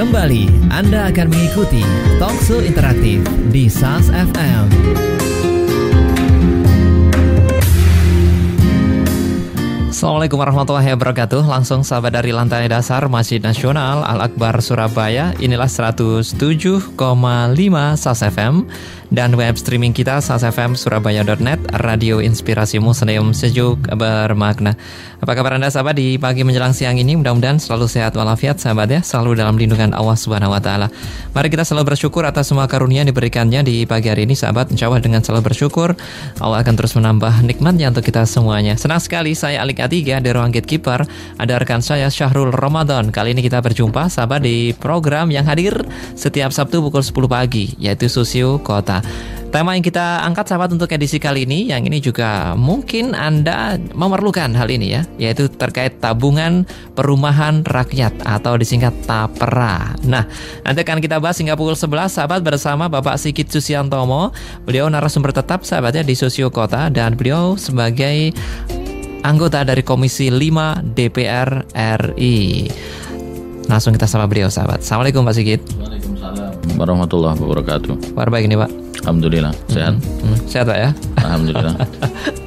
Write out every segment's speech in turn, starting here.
Kembali Anda akan mengikuti Talkshow Interaktif di SAS FM. Assalamualaikum warahmatullahi wabarakatuh. Langsung sahabat dari lantai dasar Masjid Nasional Al-Akbar Surabaya. Inilah 107,5 SAS FM dan web streaming kita sasfmsurabaya.net, radio inspirasi muslim sejuk bermakna. Apa kabar Anda sahabat di pagi menjelang siang ini? Mudah-mudahan selalu sehat walafiat sahabat ya, selalu dalam lindungan Allah Subhanahu wa taala. Mari kita selalu bersyukur atas semua karunia yang diberikannya di pagi hari ini sahabat. Insyaallah dengan selalu bersyukur Allah akan terus menambah nikmatnya untuk kita semuanya. Senang sekali saya Alik A3 dari ruang Gatekeeper. Ada rekan saya Syahrul Ramadan. Kali ini kita berjumpa sahabat di program yang hadir setiap Sabtu pukul 10 pagi, yaitu Sosio Kota. Tema yang kita angkat sahabat untuk edisi kali ini, yang ini juga mungkin Anda memerlukan hal ini ya, yaitu terkait tabungan perumahan rakyat atau disingkat TAPRA. Nah, nanti akan kita bahas hingga pukul 11 sahabat bersama Bapak Sigit Susiantomo. Beliau narasumber tetap sahabatnya di Sosio Kota dan beliau sebagai anggota dari Komisi 5 DPR RI. Langsung kita sapa beliau sahabat. Assalamualaikum Pak Sigit. Waalaikumsalam warahmatullahi wabarakatuh. Kabar baik ini Pak? Alhamdulillah sehat. Sehat Pak ya? Alhamdulillah.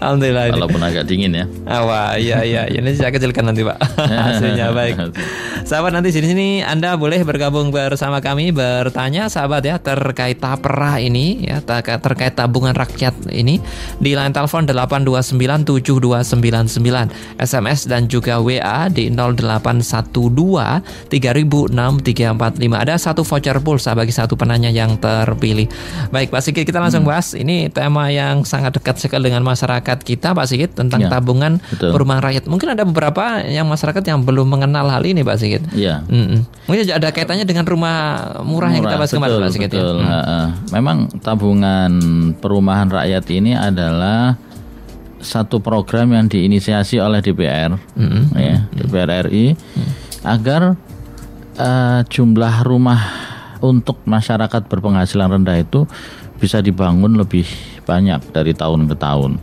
Alhamdulillah. Walaupun agak dingin ya. Wah, iya. Ini saya kecilkan nanti Pak. Hasilnya baik. Sahabat nanti sini Anda boleh bergabung bersama kami bertanya sahabat ya terkait TAPRA ini ya, terkait tabungan rakyat ini di line telepon 8297299, SMS dan juga WA di 0812 3006 345. Ada satu voucher pulsa bagi satu penanya yang terpilih. Baik Pak Sigit, kita langsung bahas. Ini tema yang sangat dekat sekali dengan masyarakat kita Pak Sigit, tentang tabungan perumahan rakyat. Mungkin ada beberapa yang masyarakat yang belum mengenal hal ini Pak Sigit. Iya. Mungkin ada kaitannya dengan rumah murah yang kita bahas kemarin Pak Sigit. Betul. Memang tabungan perumahan rakyat ini adalah satu program yang diinisiasi oleh DPR, DPR RI, agar jumlah rumah untuk masyarakat berpenghasilan rendah itu bisa dibangun lebih banyak dari tahun ke tahun.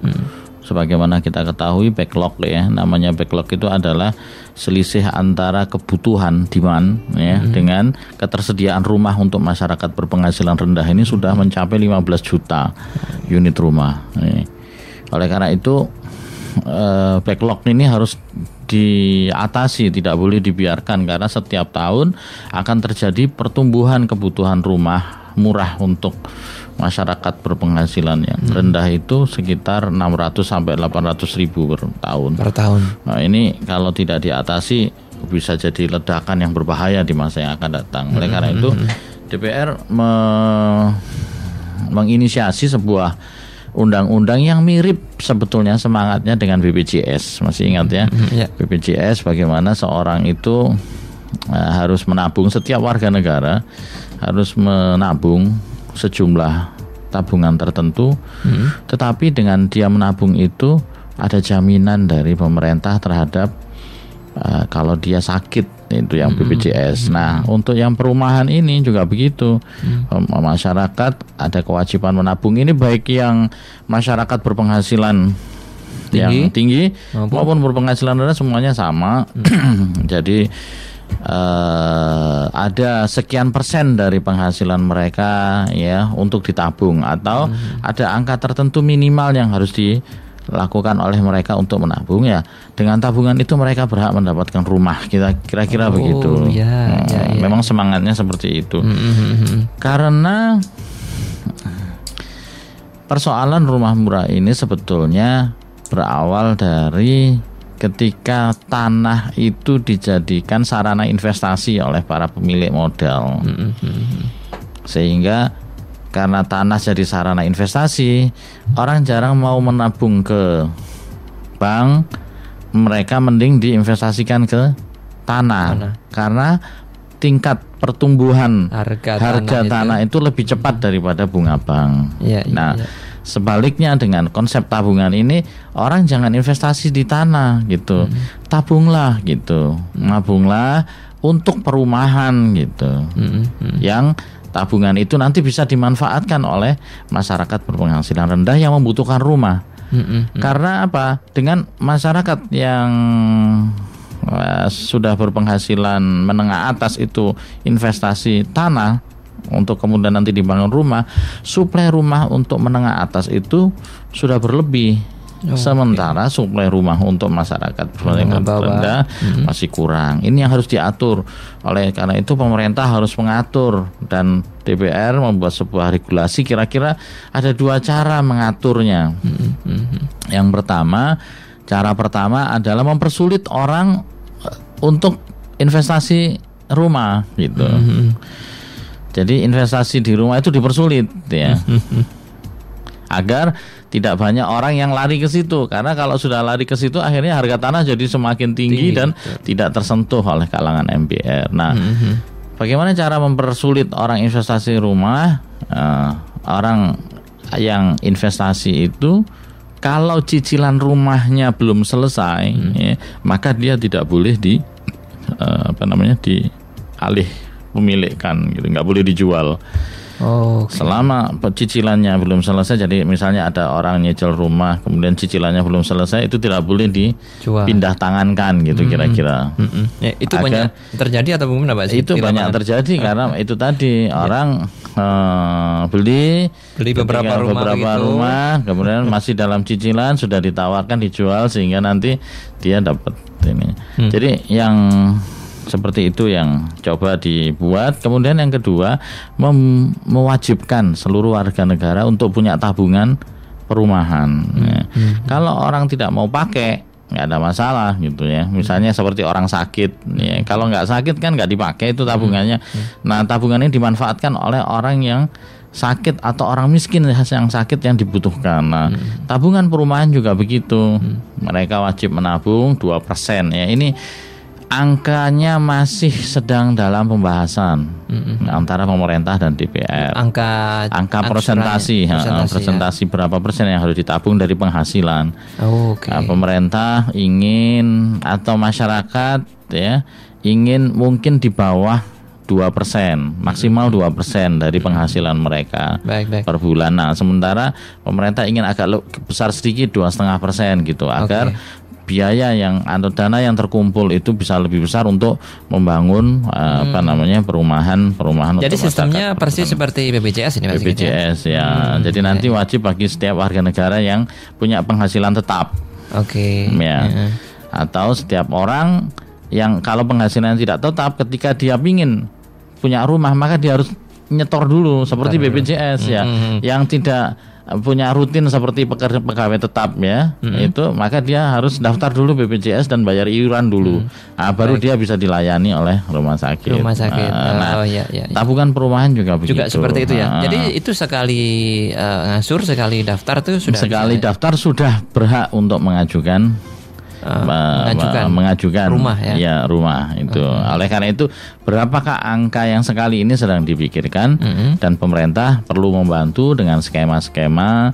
Sebagaimana kita ketahui backlog ya, namanya backlog itu adalah selisih antara kebutuhan demand ya dengan ketersediaan rumah untuk masyarakat berpenghasilan rendah ini sudah mencapai 15 juta unit rumah. Oleh karena itu backlog ini harus diatasi, tidak boleh dibiarkan karena setiap tahun akan terjadi pertumbuhan kebutuhan rumah murah untuk masyarakat berpenghasilan yang rendah itu sekitar 600 sampai 800 ribu per tahun. Nah, ini kalau tidak diatasi bisa jadi ledakan yang berbahaya di masa yang akan datang. Oleh karena itu DPR menginisiasi sebuah undang-undang yang mirip sebetulnya semangatnya dengan BPJS. Masih ingat ya? BPJS bagaimana seorang itu harus menabung, setiap warga negara harus menabung sejumlah tabungan tertentu, tetapi dengan dia menabung itu ada jaminan dari pemerintah terhadap kalau dia sakit, itu yang BPJS. Nah, untuk yang perumahan ini juga begitu. Masyarakat ada kewajiban menabung ini, baik yang masyarakat berpenghasilan yang tinggi maupun berpenghasilan rendah, semuanya sama. Jadi ada sekian persen dari penghasilan mereka ya untuk ditabung, atau ada angka tertentu minimal yang harus dilakukan oleh mereka untuk menabung ya. Dengan tabungan itu mereka berhak mendapatkan rumah, kira-kira begitu. Memang semangatnya seperti itu. Karena persoalan rumah murah ini sebetulnya berawal dari ketika tanah itu dijadikan sarana investasi oleh para pemilik modal. Sehingga karena tanah jadi sarana investasi, orang jarang mau menabung ke bank, mereka mending diinvestasikan ke tanah. Karena tingkat pertumbuhan harga tanah itu lebih cepat daripada bunga bank. Sebaliknya dengan konsep tabungan ini, orang jangan investasi di tanah gitu, tabunglah gitu, nabunglah untuk perumahan gitu, yang tabungan itu nanti bisa dimanfaatkan oleh masyarakat berpenghasilan rendah yang membutuhkan rumah. Karena apa? Dengan masyarakat yang sudah berpenghasilan menengah atas itu investasi tanah untuk kemudian nanti dibangun rumah, suplai rumah untuk menengah atas itu sudah berlebih. Sementara suplai rumah untuk masyarakat berpenghasilan rendah masih kurang. Ini yang harus diatur. Oleh karena itu pemerintah harus mengatur, dan DPR membuat sebuah regulasi. Kira-kira ada 2 cara mengaturnya. Yang pertama, cara pertama adalah mempersulit orang untuk investasi rumah gitu. Jadi investasi di rumah itu dipersulit ya. Agar tidak banyak orang yang lari ke situ, karena kalau sudah lari ke situ akhirnya harga tanah jadi semakin tinggi dan tidak tersentuh oleh kalangan MBR. Nah, bagaimana cara mempersulit orang investasi rumah? Orang yang investasi itu kalau cicilan rumahnya belum selesai, ya, maka dia tidak boleh dialih pemilikan, gitu, nggak boleh dijual. Selama cicilannya belum selesai. Jadi misalnya ada orang nyicil rumah kemudian cicilannya belum selesai, itu tidak boleh dipindah tangankan gitu kira-kira. Ya, itu banyak terjadi atau bagaimana Pak? Itu banyak terjadi karena itu tadi orang beli beberapa rumah kemudian masih dalam cicilan, sudah ditawarkan dijual sehingga nanti dia dapat ini. Jadi yang seperti itu yang coba dibuat. Kemudian yang kedua, mewajibkan seluruh warga negara untuk punya tabungan perumahan. Kalau orang tidak mau pakai, nggak ada masalah gitu ya. Misalnya seperti orang sakit, ya, kalau nggak sakit kan nggak dipakai itu tabungannya. Nah, tabungan ini dimanfaatkan oleh orang yang sakit atau orang miskin yang sakit yang dibutuhkan. Nah, tabungan perumahan juga begitu. Mereka wajib menabung 2% ya. Ini angkanya masih sedang dalam pembahasan antara pemerintah dan DPR. Angka presentasi berapa persen yang harus ditabung dari penghasilan. Nah, pemerintah ingin atau masyarakat ya ingin mungkin di bawah 2%, maksimal 2% dari penghasilan mereka per bulan. Nah, sementara pemerintah ingin agak besar sedikit 2,5% gitu agar biaya atau dana yang terkumpul itu bisa lebih besar untuk membangun perumahan. Jadi sistemnya persis seperti BPJS ini Mas? BPJS ya. Jadi nanti wajib bagi setiap warga negara yang punya penghasilan tetap. Atau setiap orang yang kalau penghasilan tidak tetap, ketika dia ingin punya rumah maka dia harus nyetor dulu seperti BPJS ya. Yang tidak punya rutin seperti pegawai tetap ya, itu maka dia harus daftar dulu BPJS dan bayar iuran dulu. Baru dia bisa dilayani oleh rumah sakit. Tabungan perumahan juga begitu. Juga seperti itu ya. Jadi itu sekali ngasur, sekali daftar tuh sudah daftar sudah berhak untuk mengajukan rumah ya. Rumah itu. Oleh karena itu berapakah angka yang sekali ini sedang dipikirkan dan pemerintah perlu membantu dengan skema-skema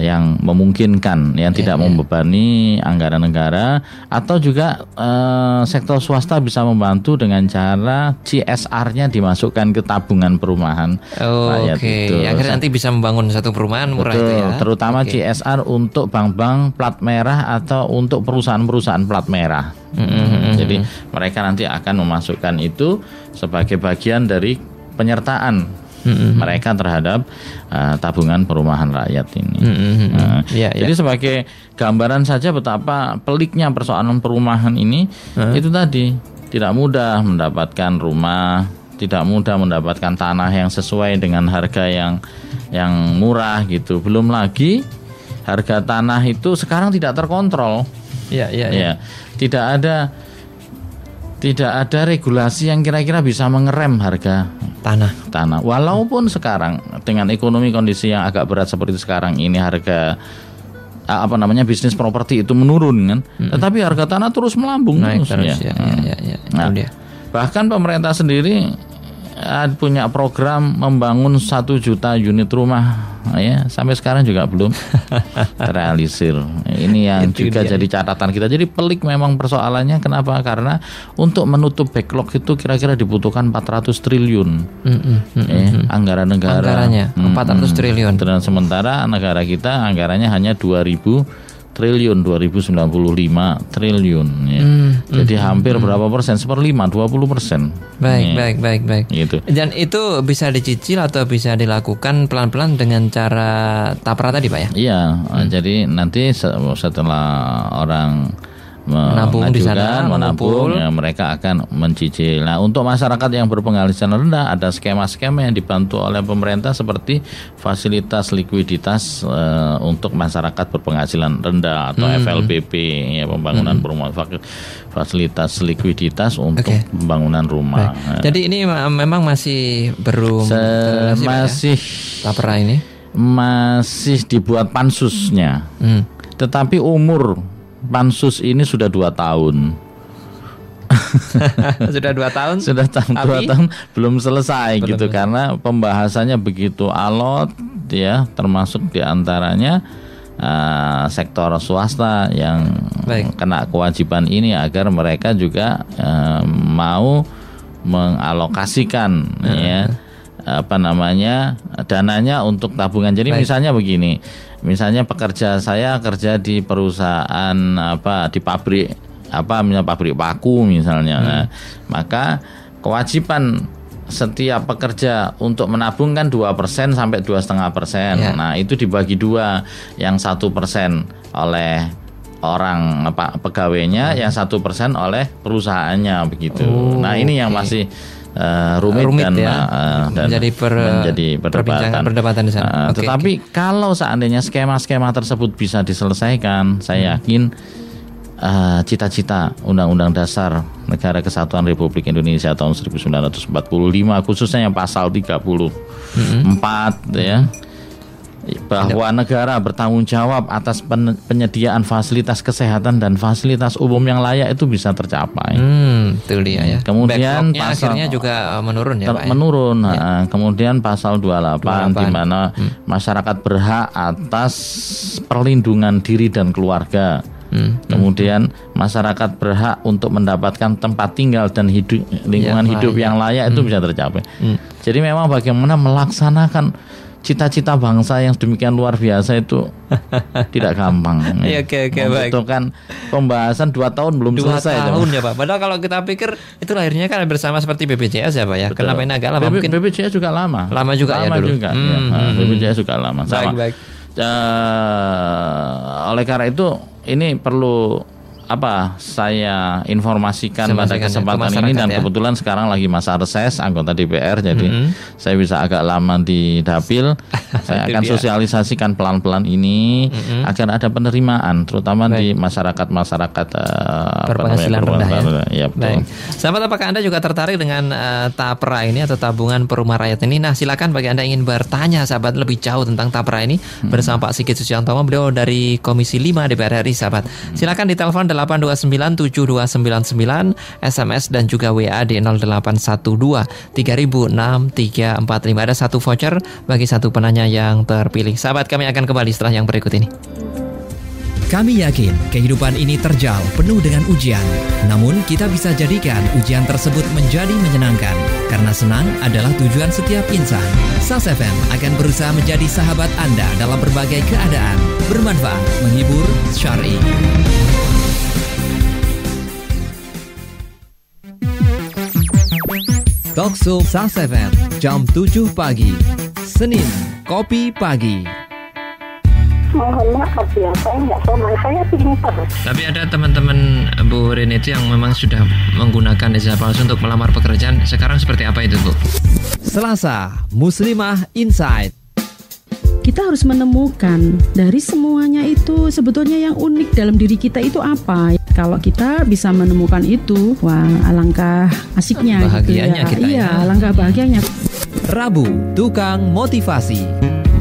yang memungkinkan, yang tidak membebani anggaran negara, atau juga sektor swasta bisa membantu dengan cara CSR-nya dimasukkan ke tabungan perumahan rakyat itu. Akhirnya nanti bisa membangun satu perumahan murah itu ya. Terutama CSR untuk bank-bank plat merah atau untuk perusahaan-perusahaan plat merah. Jadi mereka nanti akan memasukkan itu sebagai bagian dari penyertaan mereka terhadap tabungan perumahan rakyat ini. Jadi sebagai gambaran saja betapa peliknya persoalan perumahan ini, itu tadi tidak mudah mendapatkan rumah, tidak mudah mendapatkan tanah yang sesuai dengan harga yang murah gitu. Belum lagi harga tanah itu sekarang tidak terkontrol. Tidak ada regulasi yang kira-kira bisa mengerem harga tanah. Walaupun sekarang dengan ekonomi kondisi yang agak berat seperti sekarang ini, harga bisnis properti itu menurun kan, tetapi harga tanah terus melambung terus. Bahkan pemerintah sendiri punya program membangun 1 juta unit rumah ya, sampai sekarang juga belum terrealisir. Ini yang juga jadi catatan kita. Jadi pelik memang persoalannya. Kenapa? Karena untuk menutup backlog itu kira-kira dibutuhkan 400 triliun anggaran negara. Anggarannya 400 triliun. Dan sementara negara kita anggarannya hanya 2.000 triliun, 2095 triliun ya. Jadi hampir berapa persen? 1/5, 20%. Baik. Gitu. Dan itu bisa dicicil atau bisa dilakukan pelan-pelan dengan cara tapra tadi Pak ya? Iya, jadi nanti setelah orang menabung di sana, menabung, ya, mereka akan mencicil. Nah, untuk masyarakat yang berpenghasilan rendah ada skema-skema yang dibantu oleh pemerintah seperti fasilitas likuiditas untuk masyarakat berpenghasilan rendah atau FLBP, ya, pembangunan perumahan, fasilitas likuiditas untuk pembangunan rumah. Nah, jadi ini memang masih belum masih tapra ini masih dibuat pansusnya, tetapi umur pansus ini sudah 2 tahun. Sudah 2 tahun? Sudah 2 tahun belum selesai gitu karena pembahasannya begitu alot ya, termasuk diantaranya sektor swasta yang kena kewajiban ini agar mereka juga mau mengalokasikan ya dananya untuk tabungan. Jadi misalnya begini, misalnya pekerja saya kerja di perusahaan di pabrik misalnya pabrik paku misalnya, nah, maka kewajiban setiap pekerja untuk menabung kan 2% sampai 2,5%. Nah, itu dibagi 2, yang 1% oleh orang pegawainya, yang 1% oleh perusahaannya begitu. Nah, ini yang masih rumit dan menjadi perdebatan di sana. Tetapi kalau seandainya skema-skema tersebut bisa diselesaikan, saya yakin cita-cita Undang-Undang Dasar Negara Kesatuan Republik Indonesia tahun 1945 khususnya yang pasal 34 ya, bahwa negara bertanggung jawab atas penyediaan fasilitas kesehatan dan fasilitas umum yang layak itu bisa tercapai. Itu dia ya. Kemudian pasal akhirnya juga menurun ya Pak. Menurun. Kemudian pasal 28 di mana masyarakat berhak atas perlindungan diri dan keluarga. Kemudian masyarakat berhak untuk mendapatkan tempat tinggal dan lingkungan hidup yang layak itu bisa tercapai. Jadi memang bagaimana melaksanakan cita-cita bangsa yang demikian luar biasa itu tidak gampang. Membutuhkan pembahasan 2 tahun belum selesai. 2 tahun ya Pak. Padahal kalau kita pikir itu lahirnya kan bersama seperti BPJS ya Pak ya. Kenapa ini agak lama? Mungkin BPJS juga lama. Lama juga ya dulu. BPJS juga lama. Sama. Oleh karena itu ini perlu saya informasikan pada kesempatan ini, dan kebetulan sekarang lagi masa reses anggota DPR, jadi saya bisa agak lama di dapil. Saya akan sosialisasikan pelan-pelan ini agar ada penerimaan, terutama di masyarakat berpenghasilan rendah ya. Baik. Sahabat, apakah Anda juga tertarik dengan tapra ini atau tabungan perumahan rakyat ini? Nah, silakan bagi Anda ingin bertanya sahabat lebih jauh tentang tapra ini bersama Pak Sigit Suciantomo, beliau dari Komisi 5 DPR RI sahabat. Silakan ditelepon 8297299, SMS dan juga WA di 0812 3006 345. Ada satu voucher bagi satu penanya yang terpilih. Sahabat, kami akan kembali setelah yang berikut ini. Kami yakin kehidupan ini terjal penuh dengan ujian. Namun kita bisa jadikan ujian tersebut menjadi menyenangkan, karena senang adalah tujuan setiap insan. SAS FM akan berusaha menjadi sahabat Anda dalam berbagai keadaan, bermanfaat, menghibur, syar'i. Talkshow SAS FM jam 7 pagi, Senin, Kopi Pagi. Mohon maaf ya, saya ingin terus. Tapi ada teman-teman Bu Rin itu yang memang sudah menggunakan ijazah palsu untuk melamar pekerjaan. Sekarang seperti apa itu, Bu? Selasa, Muslimah Insight. Kita harus menemukan dari semuanya itu sebetulnya yang unik dalam diri kita itu apa. Kalau kita bisa menemukan itu, wah alangkah asiknya bahagianya gitu ya. Kita iya, alangkah bahagianya. Rabu, Tukang Motivasi.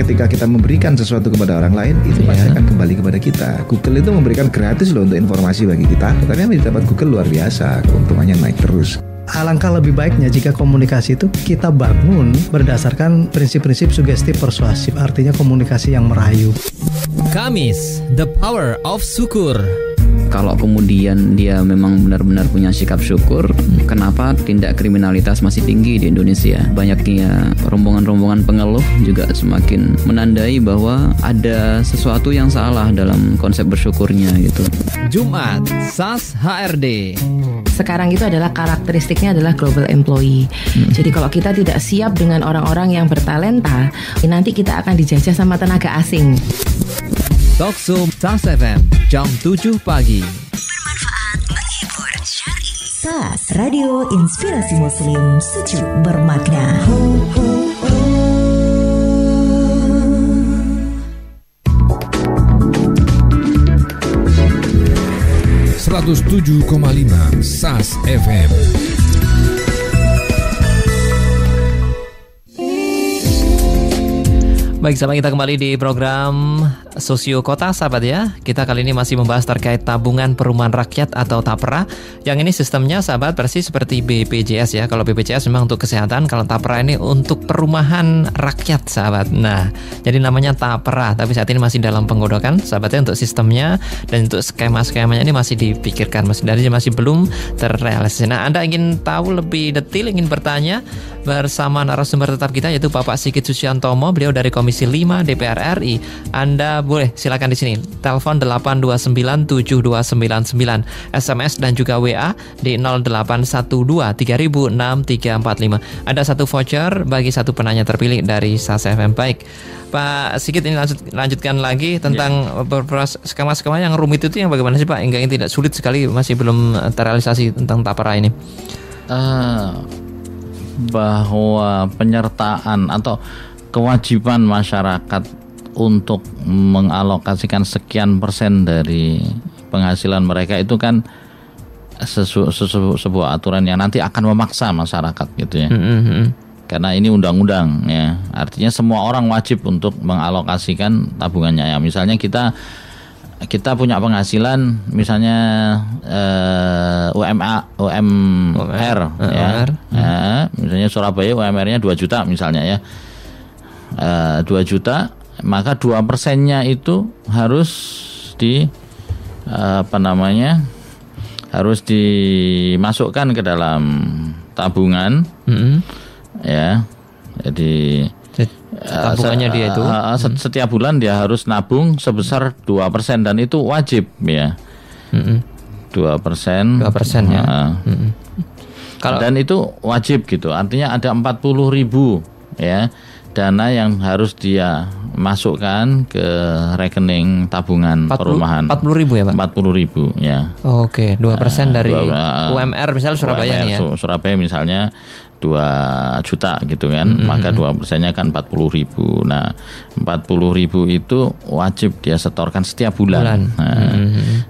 Ketika kita memberikan sesuatu kepada orang lain, itu pasti akan kembali kepada kita. Google itu memberikan gratis loh untuk informasi bagi kita, tapi yang didapat Google luar biasa, keuntungannya naik terus. Alangkah lebih baiknya jika komunikasi itu kita bangun berdasarkan prinsip-prinsip sugestif persuasif, artinya komunikasi yang merayu. Kamis, The Power of Syukur. Kalau kemudian dia memang benar-benar punya sikap syukur, kenapa tindak kriminalitas masih tinggi di Indonesia? Banyaknya rombongan-rombongan pengeluh juga semakin menandai bahwa ada sesuatu yang salah dalam konsep bersyukurnya gitu. Jumat SAS HRD. Sekarang itu adalah karakteristiknya adalah global employee. Jadi kalau kita tidak siap dengan orang-orang yang bertalenta, nanti kita akan dijajah sama tenaga asing. Talkshow SAS FM jam 7 pagi. Bermanfaat, menghibur, syar'i. SAS Radio Inspirasi Muslim, sejuk bermakna. 107,5 SAS FM. Baik, sahabat, kita kembali di program Sosio Kota, sahabat ya. Kita kali ini masih membahas terkait tabungan perumahan rakyat atau TAPRA. Yang ini sistemnya, sahabat, persis seperti BPJS ya. Kalau BPJS memang untuk kesehatan, kalau TAPRA ini untuk perumahan rakyat, sahabat. Nah, jadi namanya TAPRA, tapi saat ini masih dalam penggodokan, sahabatnya, untuk sistemnya dan untuk skema-skemanya ini masih dipikirkan, masih belum terrealisasi. Nah, Anda ingin tahu lebih detail, ingin bertanya bersama narasumber tetap kita, yaitu Bapak Sigit Susiantomo, beliau dari Komisi 5 DPR RI. Anda boleh silakan di sini. Telepon 8297299, SMS dan juga WA di 0812306345. Ada satu voucher bagi satu penanya terpilih dari SAS FM. Baik, Pak Sigit, ini lanjutkan lagi tentang beberapa skema-skema yang rumit itu yang bagaimana sih Pak? Yang tidak sulit sekali, masih belum terrealisasi tentang TAPRA ini. Bahwa penyertaan atau kewajiban masyarakat untuk mengalokasikan sekian persen dari penghasilan mereka itu kan sebuah aturan yang nanti akan memaksa masyarakat gitu ya. Karena ini undang-undang ya. Artinya semua orang wajib untuk mengalokasikan tabungannya ya. Misalnya kita punya penghasilan misalnya UMR ya. Misalnya Surabaya UMR-nya 2 juta misalnya ya. 2 juta, maka 2%-nya itu harus harus dimasukkan ke dalam tabungan. Ya. Jadi tabungannya dia itu setiap bulan dia harus nabung sebesar 2% dan itu wajib ya. 2% ya. Dan itu wajib gitu. Artinya ada 40.000 ya dana yang harus dia masukkan ke rekening tabungan perumahan. 40.000 ya Pak? 40.000 ya. Oke, 2% dari UMR misalnya Surabaya UMR, nih ya. Surabaya misalnya 2 juta gitu kan, maka 2%-nya kan 40.000. Nah, 40.000 itu wajib dia setorkan setiap bulan.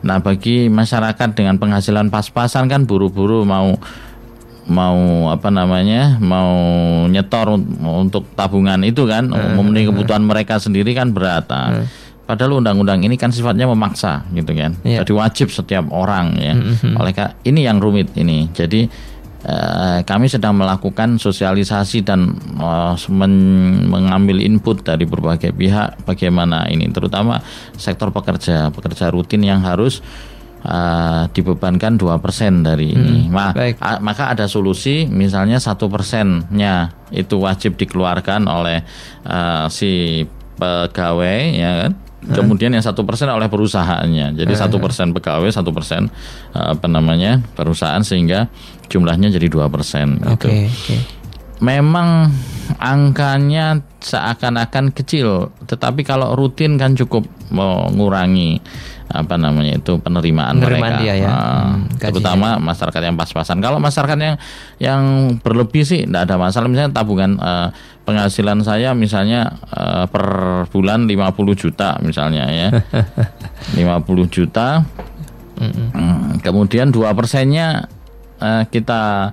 Nah, bagi masyarakat dengan penghasilan pas-pasan kan buru-buru mau nyetor untuk tabungan itu kan, memenuhi kebutuhan mereka sendiri kan berat. Padahal undang-undang ini kan sifatnya memaksa gitu kan. Jadi wajib setiap orang ya. Oleh ini yang rumit ini. Jadi kami sedang melakukan sosialisasi dan mengambil input dari berbagai pihak bagaimana ini, terutama sektor pekerja rutin yang harus dibebankan 2% dari ini. Maka ada solusi, misalnya 1%-nya itu wajib dikeluarkan oleh si pegawai ya kan. Kemudian yang 1% oleh perusahaannya. Jadi 1% pegawai, 1% perusahaan, sehingga jumlahnya jadi 2% gitu. Memang angkanya seakan-akan kecil, tetapi kalau rutin kan cukup mengurangi penerimaan mereka. Dia, ya. Terutama masyarakat yang pas-pasan. Kalau masyarakat yang berlebih sih tidak ada masalah. Misalnya tabungan penghasilan saya misalnya per bulan 50 juta misalnya ya. 50 juta. Kemudian 2%-nya kita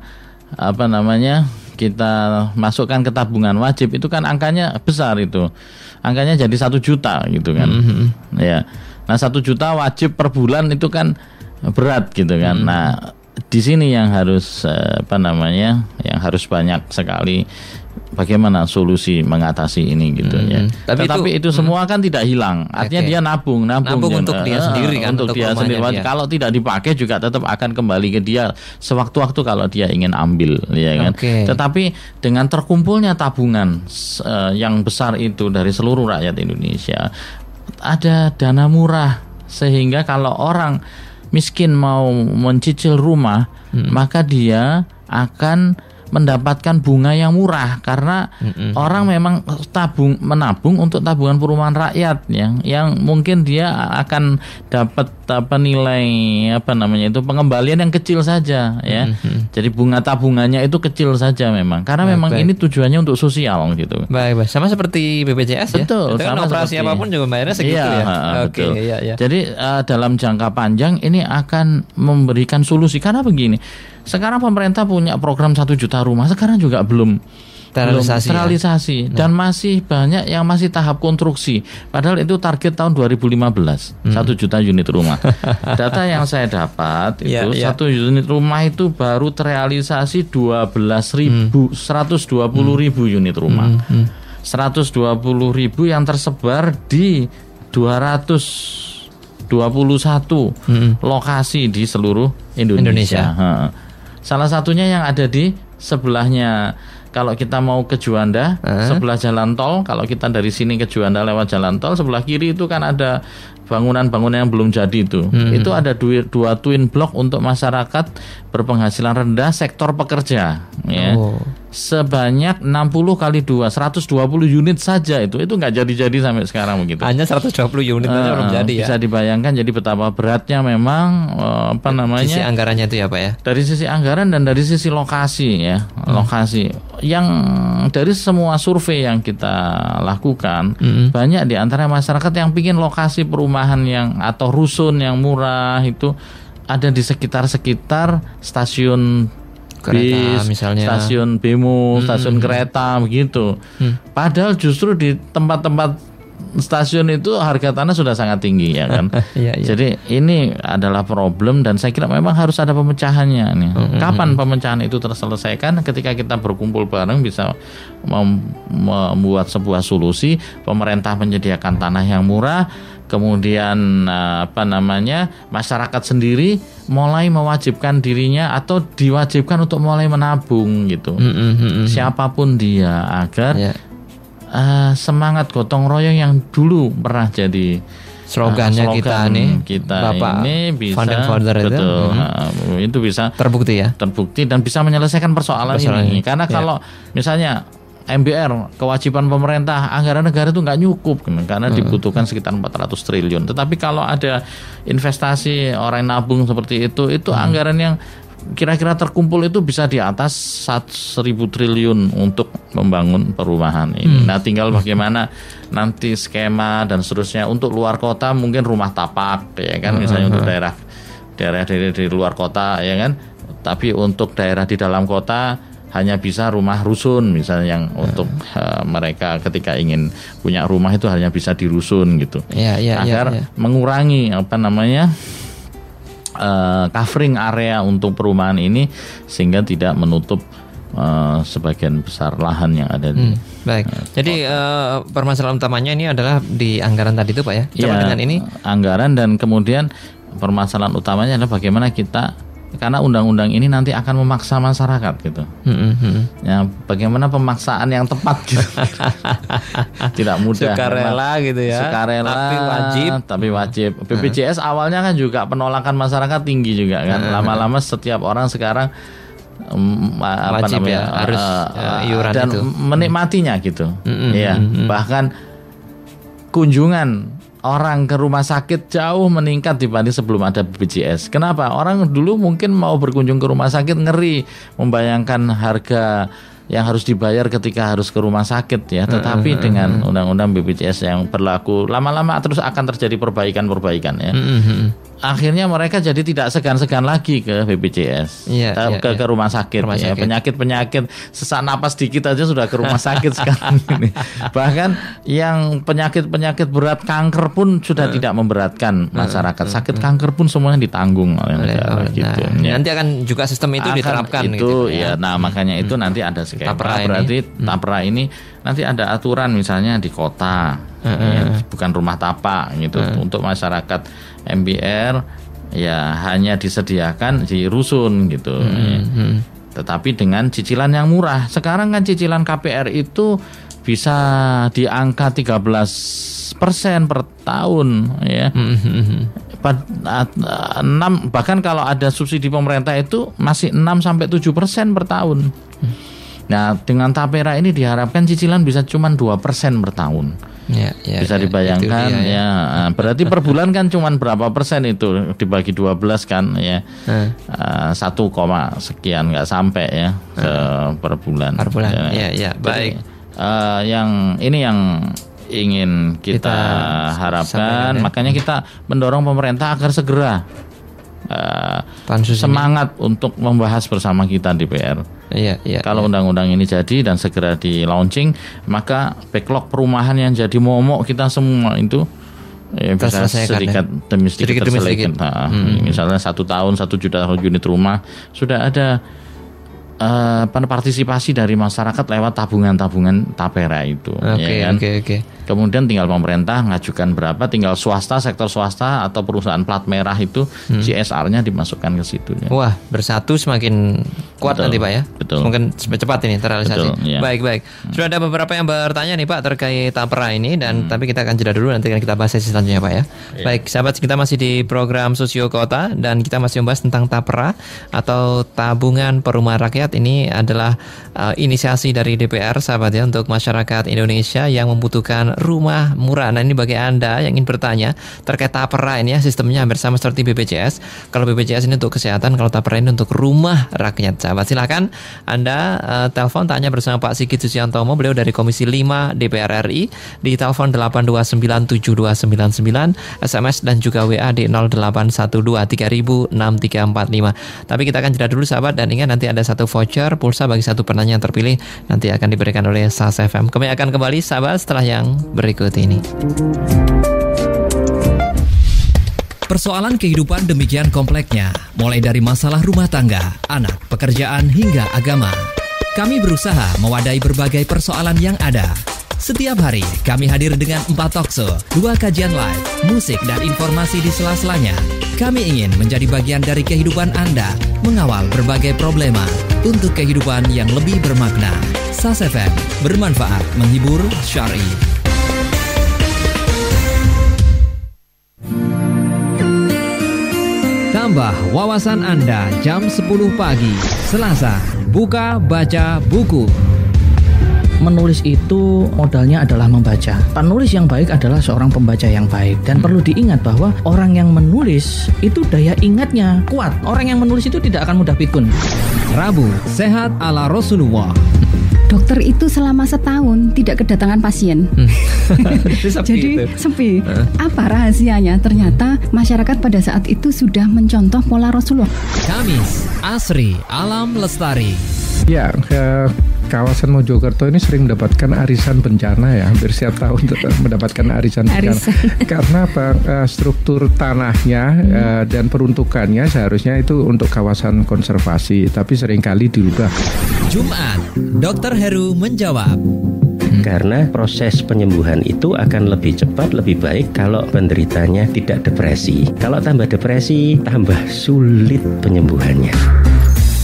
kita masukkan ke tabungan wajib, itu kan angkanya besar itu. Angkanya jadi 1 juta gitu kan. Ya. Nah, 1 juta wajib per bulan itu kan berat gitu kan. Nah, di sini yang harus yang harus banyak sekali bagaimana solusi mengatasi ini gitu ya. Tetapi itu semua kan tidak hilang. Artinya dia nabung untuk dia sendiri kan, untuk dia sendiri. Dia. Kalau tidak dipakai juga tetap akan kembali ke dia sewaktu-waktu kalau dia ingin ambil, ya kan. Tetapi dengan terkumpulnya tabungan yang besar itu dari seluruh rakyat Indonesia, ada dana murah sehingga kalau orang miskin mau mencicil rumah, maka dia akan mendapatkan bunga yang murah karena orang memang menabung untuk tabungan perumahan rakyat yang mungkin dia akan dapat nilai pengembalian yang kecil saja ya. Jadi bunga tabungannya itu kecil saja memang karena memang ini tujuannya untuk sosial gitu. Baik. Sama seperti BPJS ya. Betul. Sama operasi apapun juga bayarnya segitu betul. Jadi dalam jangka panjang ini akan memberikan solusi karena begini. Sekarang pemerintah punya program 1 juta rumah, sekarang juga belum terrealisasi dan masih banyak yang masih tahap konstruksi. Padahal itu target tahun 2015 1 juta unit rumah. Data yang saya dapat itu 1 unit rumah itu baru terrealisasi 120.000 unit rumah. 120.000 yang tersebar di 221 lokasi di seluruh Indonesia. Salah satunya yang ada di sebelahnya. Kalau kita mau ke Juanda, sebelah jalan tol, kalau kita dari sini ke Juanda lewat jalan tol, sebelah kiri itu kan ada bangunan-bangunan yang belum jadi itu. Itu ada dua twin block untuk masyarakat berpenghasilan rendah sektor pekerja ya. Sebanyak 60 kali 2 120 unit saja itu nggak jadi sampai sekarang begitu. Hanya 120 unit aja belum jadi ya. Bisa dibayangkan jadi betapa beratnya memang sisi anggarannya itu ya Pak ya. Dari sisi anggaran dan dari sisi lokasi ya. Lokasi yang dari semua survei yang kita lakukan banyak di antara masyarakat yang pingin lokasi perumahan yang atau rusun yang murah itu ada di sekitar stasiun kereta, misalnya stasiun Bemo, stasiun kereta begitu. Padahal justru di tempat-tempat stasiun itu harga tanah sudah sangat tinggi ya kan. Jadi ini adalah problem dan saya kira memang harus ada pemecahannya nih. Kapan pemecahan itu terselesaikan? Ketika kita berkumpul bareng bisa membuat sebuah solusi. Pemerintah menyediakan tanah yang murah, kemudian masyarakat sendiri mulai mewajibkan dirinya atau diwajibkan untuk mulai menabung gitu. Siapapun dia agar semangat gotong royong yang dulu pernah jadi slogan kita Bapak ini bisa founder itu bisa terbukti dan bisa menyelesaikan persoalan ini. Karena kalau misalnya MBR, kewajiban pemerintah, anggaran negara itu nggak nyukup karena dibutuhkan sekitar 400 triliun. Tetapi kalau ada investasi orang nabung seperti itu anggaran yang kira-kira terkumpul itu bisa di atas 1.000 triliun untuk membangun perumahan ini. Nah, tinggal bagaimana nanti skema dan seterusnya untuk luar kota mungkin rumah tapak ya kan, misalnya untuk daerah di luar kota ya kan. Tapi untuk daerah di dalam kota hanya bisa rumah rusun misalnya yang untuk mereka ketika ingin punya rumah itu hanya bisa di rusun gitu. Agar mengurangi covering area untuk perumahan ini sehingga tidak menutup sebagian besar lahan yang ada di baik. Jadi permasalahan utamanya ini adalah di anggaran tadi itu Pak ya. Coba dengan ini anggaran dan kemudian permasalahan utamanya adalah bagaimana kita, karena undang-undang ini nanti akan memaksa masyarakat gitu. Ya, bagaimana pemaksaan yang tepat gitu. Tidak mudah. Sukarela gitu ya. Sukarela tapi wajib. BPJS awalnya kan juga penolakan masyarakat tinggi juga kan. Lama-lama setiap orang sekarang wajib harus iuran dan itu. Menikmatinya gitu. Bahkan kunjungan orang ke rumah sakit jauh meningkat dibanding sebelum ada BPJS. Kenapa? Orang dulu mungkin mau berkunjung ke rumah sakit ngeri membayangkan harga yang harus dibayar ketika harus ke rumah sakit ya. Tetapi dengan undang-undang BPJS yang berlaku lama-lama terus akan terjadi perbaikan ya. akhirnya mereka jadi tidak segan-segan lagi ke BPJS, ke rumah sakit. Ya. Penyakit-penyakit sesak napas dikit aja sudah ke rumah sakit sekarang ini. Bahkan yang penyakit-penyakit berat, kanker pun sudah tidak memberatkan masyarakat. Sakit kanker pun semuanya ditanggung oleh negara gitu. Nanti akan juga sistem itu diterapkan itu, gitu. Ya, nah makanya itu nanti ada skema. Berarti tapra ini nanti ada aturan misalnya di kota. Bukan rumah tapak gitu. Untuk masyarakat MBR ya hanya disediakan di rusun gitu. Tetapi dengan cicilan yang murah. Sekarang kan cicilan KPR itu bisa di angka 13% per tahun ya. 6, bahkan kalau ada subsidi pemerintah itu masih 6-7% per tahun. Nah, dengan tapera ini diharapkan cicilan bisa cuma 2% per tahun. Bisa dibayangkan ya. Berarti per bulan kan cuma berapa persen itu dibagi 12 kan ya. 1, sekian nggak sampai ya per bulan. Ya. Baik. Yang ini yang ingin kita harapkan, makanya kita mendorong pemerintah agar segera semangat untuk membahas bersama kita DPR. Kalau undang-undang ini jadi dan segera di launching, maka backlog perumahan yang jadi momok kita semua itu bisa sedikit demi sedikit terselesaikan. Misalnya 1 tahun 1 juta unit rumah sudah ada partisipasi dari masyarakat lewat tabungan-tabungan tapera itu. Kemudian tinggal pemerintah ngajukan berapa, tinggal swasta, sektor swasta atau perusahaan plat merah itu CSR-nya dimasukkan ke situ. Ya. Wah, bersatu semakin kuat nanti Pak ya. Mungkin cepat ini terrealisasi. Baik. Sudah ada beberapa yang bertanya nih Pak terkait tapera ini dan tapi kita akan jeda dulu, nanti kita bahas sesi selanjutnya Pak ya. Baik, sahabat, kita masih di program Sosio Kota dan kita masih membahas tentang tapera atau tabungan perumahan rakyat. Ini adalah inisiasi dari DPR sahabat ya, untuk masyarakat Indonesia yang membutuhkan rumah murah. Nah, ini bagi Anda yang ingin bertanya terkait tapera ini ya, sistemnya hampir sama seperti BPJS. Kalau BPJS ini untuk kesehatan, kalau tapera ini untuk rumah rakyat. Sahabat, silakan Anda telepon tanya bersama Pak Sigit Susiantomo, beliau dari Komisi 5 DPR RI di telepon 8297299, SMS dan juga WA di 0812306345. Tapi kita akan jeda dulu sahabat, dan ingat nanti ada satu voucher pulsa bagi satu penanya yang terpilih, nanti akan diberikan oleh SAS FM. Kami akan kembali sahabat setelah yang berikut ini. Persoalan kehidupan demikian kompleksnya, mulai dari masalah rumah tangga, anak, pekerjaan hingga agama. Kami berusaha mewadahi berbagai persoalan yang ada. Setiap hari kami hadir dengan 4 talkshow, 2 kajian live, musik dan informasi di sela-selanya. Kami ingin menjadi bagian dari kehidupan Anda, mengawal berbagai problema untuk kehidupan yang lebih bermakna. SAS FM, bermanfaat, menghibur, syar'i. Tambah wawasan Anda jam 10 pagi, Selasa, buka baca buku. Menulis itu modalnya adalah membaca. Penulis yang baik adalah seorang pembaca yang baik. Dan perlu diingat bahwa orang yang menulis itu daya ingatnya kuat. Orang yang menulis itu tidak akan mudah pikun. Rabu, sehat ala Rasulullah. Dokter itu selama setahun tidak kedatangan pasien. Jadi sepi. Apa rahasianya? Ternyata masyarakat pada saat itu sudah mencontoh pola Rasulullah. Kamis, Asri Alam Lestari. Ya, kawasan Mojokerto ini sering mendapatkan arisan bencana ya, hampir setiap tahun mendapatkan arisan bencana. Karena struktur tanahnya dan peruntukannya seharusnya itu untuk kawasan konservasi, tapi seringkali dirubah. Jumat, Dr. Heru menjawab. Karena proses penyembuhan itu akan lebih cepat, lebih baik kalau penderitanya tidak depresi. Kalau tambah depresi, tambah sulit penyembuhannya.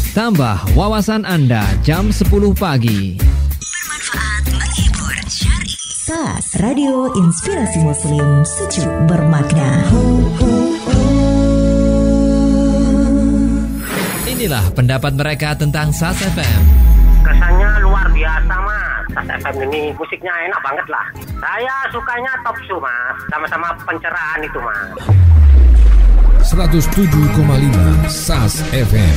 Tambah wawasan Anda jam 10 pagi. Bermanfaat, menghibur, syar'i. SAS, Radio Inspirasi Muslim, sejuk bermakna. Inilah pendapat mereka tentang SAS FM. Kesannya luar biasa mas. SAS FM ini musiknya enak banget lah. Saya sukanya Top Show mas, sama-sama pencerahan itu mas. 107,5 SAS FM.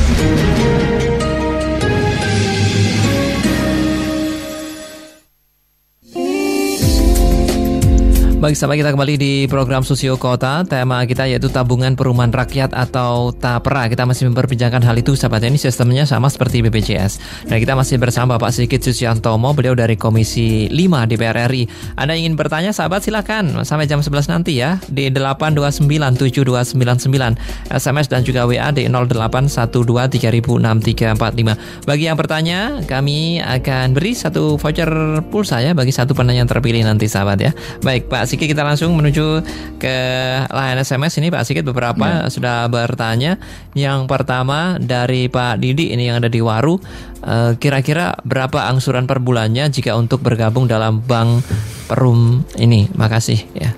Baik, sahabat, kita kembali di program Susio Kota. Tema kita yaitu tabungan perumahan rakyat atau TAPRA. Kita masih memperbincangkan hal itu, sahabat. Ini sistemnya sama seperti BPJS. Dan kita masih bersama Bapak Sigit Susiantomo, beliau dari Komisi 5 DPR RI. Anda ingin bertanya, sahabat, silakan sampai jam 11 nanti ya di 8297299, SMS dan juga WA di 0812306345. Bagi yang bertanya, kami akan beri satu voucher pulsa ya bagi satu penanya yang terpilih nanti, sahabat ya. Baik, Pak Sigit, kita langsung menuju ke line SMS ini. Pak Sigit, beberapa sudah bertanya. Yang pertama dari Pak Didi ini yang ada di Waru, kira-kira berapa angsuran per bulannya jika untuk bergabung dalam bank Perum ini? Makasih ya.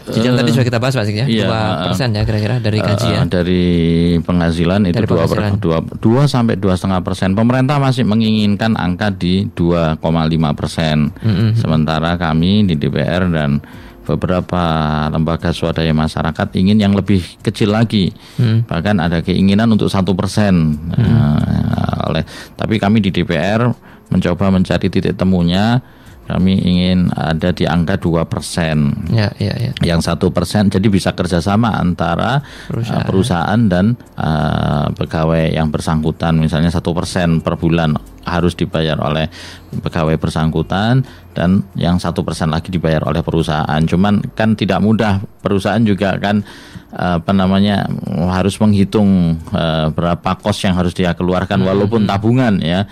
Cicilan tadi sudah kita bahas, Pak Sigit ya, 2% ya kira-kira dari kajian. Dari penghasilan itu 2 sampai 2,5%. Pemerintah masih menginginkan angka di 2,5%. Sementara kami di DPR dan beberapa lembaga swadaya masyarakat ingin yang lebih kecil lagi. Bahkan ada keinginan untuk 1%. Tapi kami di DPR mencoba mencari titik temunya. Kami ingin ada di angka 2%. Ya. Yang 1%, jadi bisa kerjasama antara perusahaan dan pegawai yang bersangkutan. Misalnya 1% per bulan harus dibayar oleh pegawai bersangkutan dan yang 1% lagi dibayar oleh perusahaan. Cuman kan tidak mudah, perusahaan juga kan harus menghitung berapa kos yang harus dia keluarkan walaupun tabungan ya.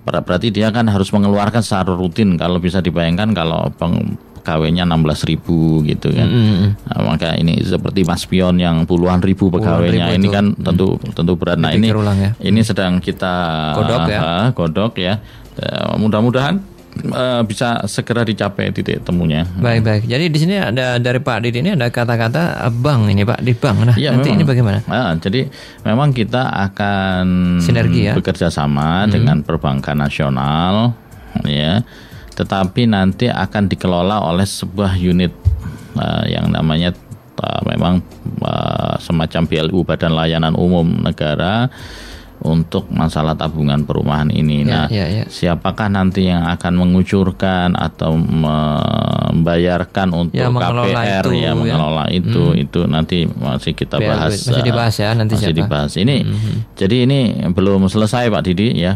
Berarti dia kan harus mengeluarkan secara rutin. Kalau bisa dibayangkan kalau pegawainya 16.000 gitu kan. Maka ini seperti Mas Pion yang puluhan ribu pegawainya ini kan tentu berat. Nah, ini sedang kita godok ya. Mudah-mudahan bisa segera dicapai titik temunya. Baik. Jadi di sini ada dari Pak Didi ini ada kata-kata bank ini, Pak, di bank. Nah, nanti memang. Ini bagaimana? Jadi memang kita akan sinergi ya, bekerja sama dengan perbankan nasional ya. Tetapi nanti akan dikelola oleh sebuah unit yang namanya memang semacam BLU, Badan Layanan Umum Negara, untuk masalah tabungan perumahan ini. Siapakah nanti yang akan mengucurkan atau membayarkan untuk KPR mengelola itu nanti masih kita bahas. Masih dibahas ya nanti. Masih dibahas. Jadi ini belum selesai, Pak Didi ya.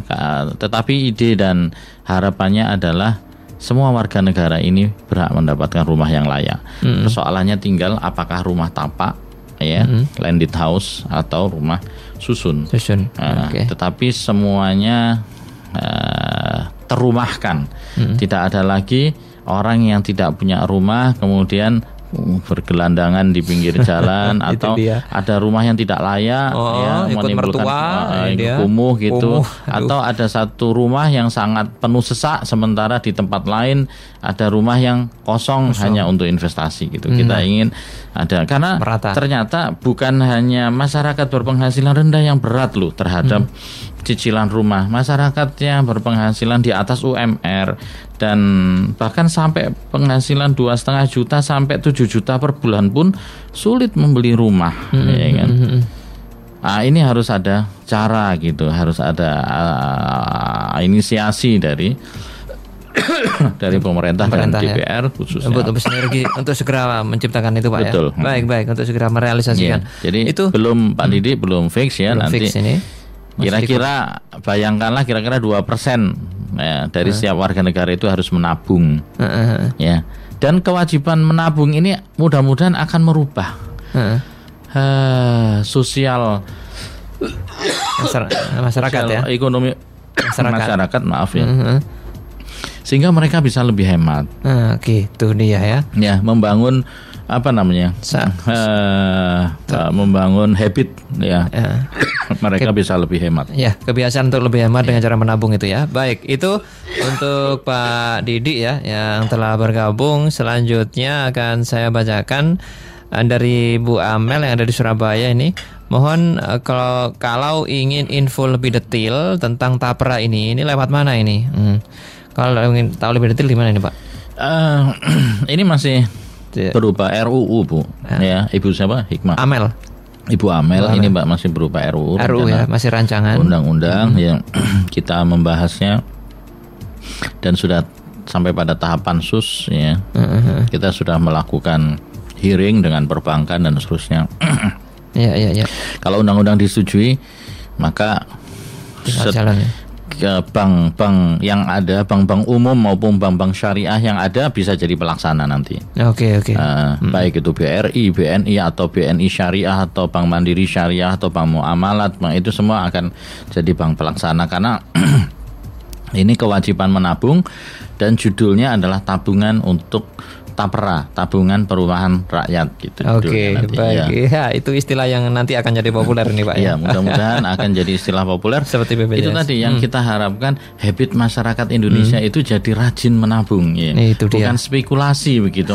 Tetapi ide dan harapannya adalah semua warga negara ini berhak mendapatkan rumah yang layak. Persoalannya tinggal apakah rumah tapak ya, landed house atau rumah susun. Tetapi semuanya terumahkan. Tidak ada lagi orang yang tidak punya rumah kemudian bergelandangan di pinggir jalan atau ada rumah yang tidak layak menimbulkan kumuh gitu. Atau ada satu rumah yang sangat penuh sesak sementara di tempat lain ada rumah yang kosong hanya untuk investasi gitu. Kita ingin ada, karena ternyata bukan hanya masyarakat berpenghasilan rendah yang berat loh terhadap cicilan rumah. Masyarakat yang berpenghasilan di atas UMR dan bahkan sampai penghasilan 2,5 juta sampai 7 juta per bulan pun sulit membeli rumah, ya kan? Ini harus ada cara gitu, harus ada inisiasi dari pemerintah dan DPR khususnya. Untuk sinergi untuk segera menciptakan itu, Pak. Betul. Ya. Baik untuk segera merealisasikan. Jadi itu belum Pak Didi belum fix ya, belum nanti. Fix ini. Kira-kira bayangkanlah kira-kira 2% ya, dari setiap warga negara itu harus menabung. Ya. Dan kewajiban menabung ini mudah-mudahan akan merubah sosial masyarakat ya. Ekonomi masyarakat maaf ya. Sehingga mereka bisa lebih hemat. Gitu dia ya. Ya, membangun membangun habit ya. Mereka bisa lebih hemat. Ya, kebiasaan untuk lebih hemat dengan cara menabung itu ya. Baik, itu untuk Pak Didi ya yang telah bergabung. Selanjutnya akan saya bacakan dari Bu Amel yang ada di Surabaya ini. Mohon kalau ingin info lebih detail tentang TAPRA ini lewat mana ini? Kalau ingin tahu lebih detail di mana ini, Pak? Ini masih berupa RUU, Bu. Ya, Ibu siapa? Hikmah. Amel. Ibu Amel ini Mbak masih berupa RUU ya, masih rancangan undang-undang yang kita membahasnya dan sudah sampai pada tahap pansus ya. Kita sudah melakukan hearing dengan perbankan dan seterusnya. Iya. Kalau undang-undang disetujui, maka bank-bank yang ada, bank-bank umum maupun bank-bank syariah yang ada bisa jadi pelaksana nanti. Oke. Baik itu BRI, BNI atau BNI Syariah atau Bank Mandiri Syariah atau Bank Muamalat, itu semua akan jadi bank pelaksana karena ini kewajiban menabung dan judulnya adalah tabungan untuk TAPRA, tabungan perumahan rakyat gitu. Oke, baik. Ya, itu istilah yang nanti akan jadi populer nih Pak. Ya, mudah-mudahan akan jadi istilah populer. Seperti BPJS. Itu tadi yang kita harapkan, habit masyarakat Indonesia itu jadi rajin menabung. Ya. Itu bukan spekulasi begitu.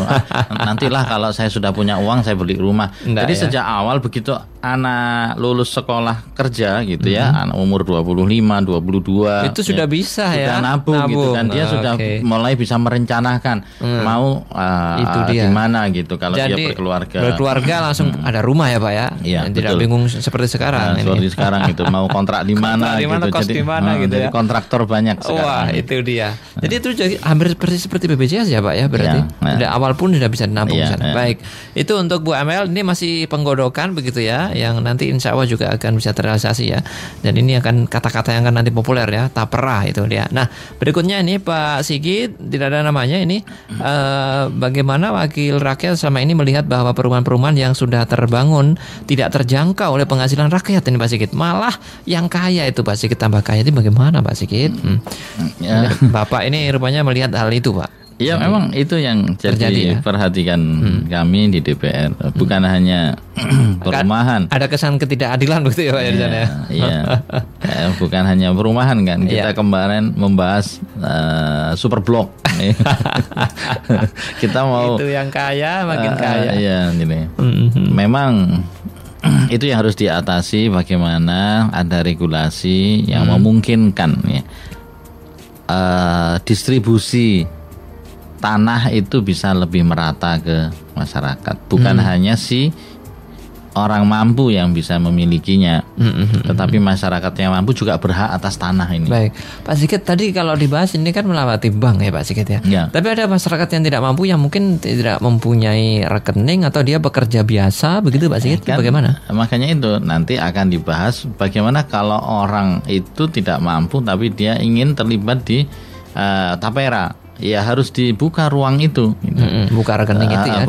Nantilah kalau saya sudah punya uang saya beli rumah. Jadi sejak awal begitu anak lulus sekolah kerja gitu ya, anak umur 25, 22 itu sudah bisa sudah nabung gitu kan. Dia sudah mulai bisa merencanakan mau itu dia gimana gitu kalau jadi, dia berkeluarga langsung ada rumah ya Pak ya. Iya, tidak bingung seperti sekarang. Seperti sekarang itu mau kontrak di mana gitu. Jadi kontraktor banyak sekarang. Wah, itu dia. Jadi itu jadi hampir seperti BPJS ya Pak ya berarti. Dari awal pun sudah bisa nabung sana. Baik. Itu untuk Bu Amel, ini masih penggodokan begitu ya, yang nanti insya Allah juga akan bisa terrealisasi ya. Dan ini akan kata-kata yang akan nanti populer ya, TAPRA itu dia. Nah, berikutnya ini Pak Sigit, tidak ada namanya ini. Bagaimana wakil rakyat selama ini melihat bahwa perumahan-perumahan yang sudah terbangun tidak terjangkau oleh penghasilan rakyat ini Pak Sigit, malah yang kaya itu Pak Sigit tambah kaya, itu bagaimana Pak Sigit? Bapak ini rupanya melihat hal itu Pak. Ya memang itu yang jadi perhatikan kami di DPR, bukan hanya perumahan. Ada kesan ketidakadilan begitu ya Pak di sana ya. Iya. Bukan hanya perumahan kan. Kita kemarin membahas super blok. Kita mau itu yang kaya makin kaya. Iya, gini. Memang itu yang harus diatasi, bagaimana ada regulasi yang memungkinkan ya, distribusi tanah itu bisa lebih merata ke masyarakat, bukan hanya si orang mampu yang bisa memilikinya, tetapi masyarakat yang mampu juga berhak atas tanah ini. Baik, Pak Sigit, tadi kalau dibahas ini kan melewati bank ya Pak Sigit ya. Tapi ada masyarakat yang tidak mampu, yang mungkin tidak mempunyai rekening atau dia bekerja biasa begitu Pak Sigit, kan, bagaimana? Makanya itu nanti akan dibahas bagaimana kalau orang itu tidak mampu tapi dia ingin terlibat di TAPERA. Ya harus dibuka ruang itu, gitu. Buka rekening itu ya,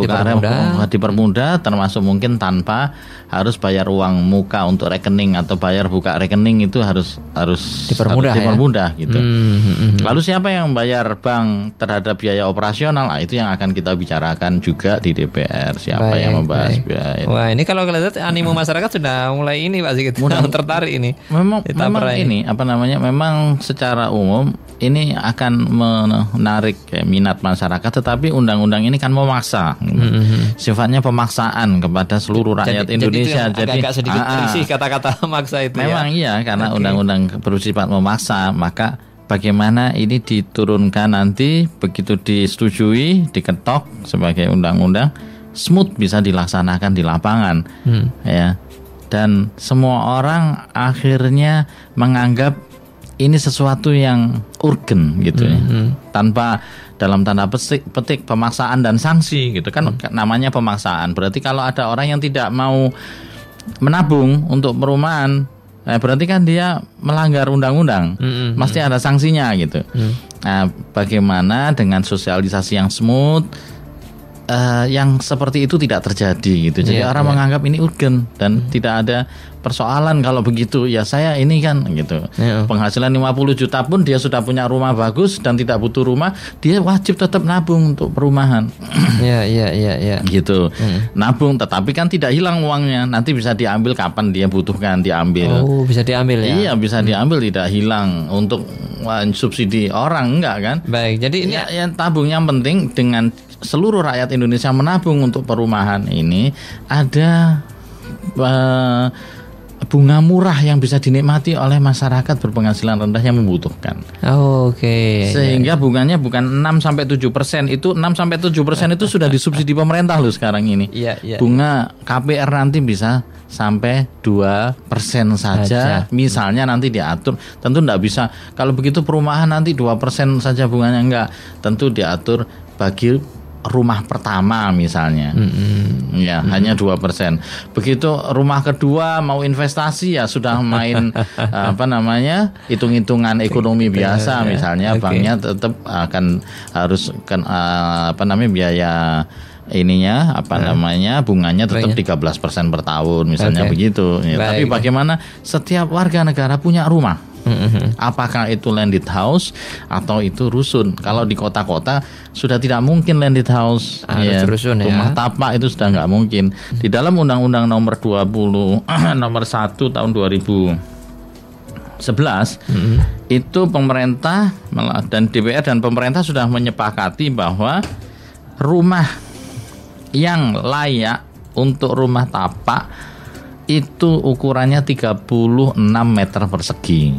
dipermudah, termasuk mungkin tanpa harus bayar uang muka untuk rekening atau bayar buka rekening, itu harus dipermudah ya? Gitu. Lalu siapa yang bayar bank terhadap biaya operasional? Itu yang akan kita bicarakan juga di DPR, siapa yang membahas biaya. Wah, ini kalau lihat animo masyarakat sudah mulai ini Pak Sigit, tertarik ini. Memang ini memang secara umum ini akan menarik minat masyarakat, tetapi undang-undang ini kan memaksa, sifatnya pemaksaan kepada seluruh rakyat Indonesia. Jadi agak sedikit risih kata-kata memaksa itu. Memang iya, karena undang-undang bersifat memaksa, maka bagaimana ini diturunkan nanti begitu disetujui, diketok sebagai undang-undang, smooth bisa dilaksanakan di lapangan, ya. Dan semua orang akhirnya menganggap ini sesuatu yang urgen gitu ya, tanpa dalam tanda petik pemaksaan dan sanksi gitu kan. Namanya pemaksaan, berarti kalau ada orang yang tidak mau menabung untuk perumahan, berarti kan dia melanggar undang-undang, pasti ada sanksinya gitu. Nah, bagaimana dengan sosialisasi yang smooth, yang seperti itu tidak terjadi gitu. Jadi orang menganggap ini urgen dan tidak ada persoalan kalau begitu. Ya saya ini kan gitu. Penghasilan 50 juta pun dia sudah punya rumah bagus dan tidak butuh rumah, dia wajib tetap nabung untuk perumahan. Iya. Gitu. Nabung, tetapi kan tidak hilang uangnya. Nanti bisa diambil kapan dia butuhkan, diambil. Oh, bisa diambil ya. Iya, bisa diambil, tidak hilang untuk subsidi orang, enggak kan? Baik. Jadi ini yang tabung yang penting dengan seluruh rakyat Indonesia menabung untuk perumahan ini ada bunga murah yang bisa dinikmati oleh masyarakat berpenghasilan rendah yang membutuhkan. Oke. Sehingga bunganya bukan 6-7%, itu 6-7% itu sudah disubsidi pemerintah loh sekarang ini. Bunga KPR nanti bisa sampai 2% saja. Misalnya nanti diatur, tentu tidak bisa. Kalau begitu perumahan nanti 2% saja bunganya, enggak. Tentu diatur bagi rumah pertama misalnya, hanya 2%. Begitu rumah kedua mau investasi ya sudah main hitung-hitungan ekonomi biasa, misalnya banknya tetap akan harus biaya ininya bunganya tetap 13% per tahun misalnya begitu. Tapi bagaimana setiap warga negara punya rumah? Apakah itu landed house atau itu rusun? Kalau di kota-kota sudah tidak mungkin landed house, rusun, rumah tapak itu sudah nggak mungkin. Di dalam Undang-Undang Nomor 20 Nomor 1 tahun 2011 itu pemerintah dan DPR dan pemerintah sudah menyepakati bahwa rumah yang layak untuk rumah tapak itu ukurannya 36 meter persegi.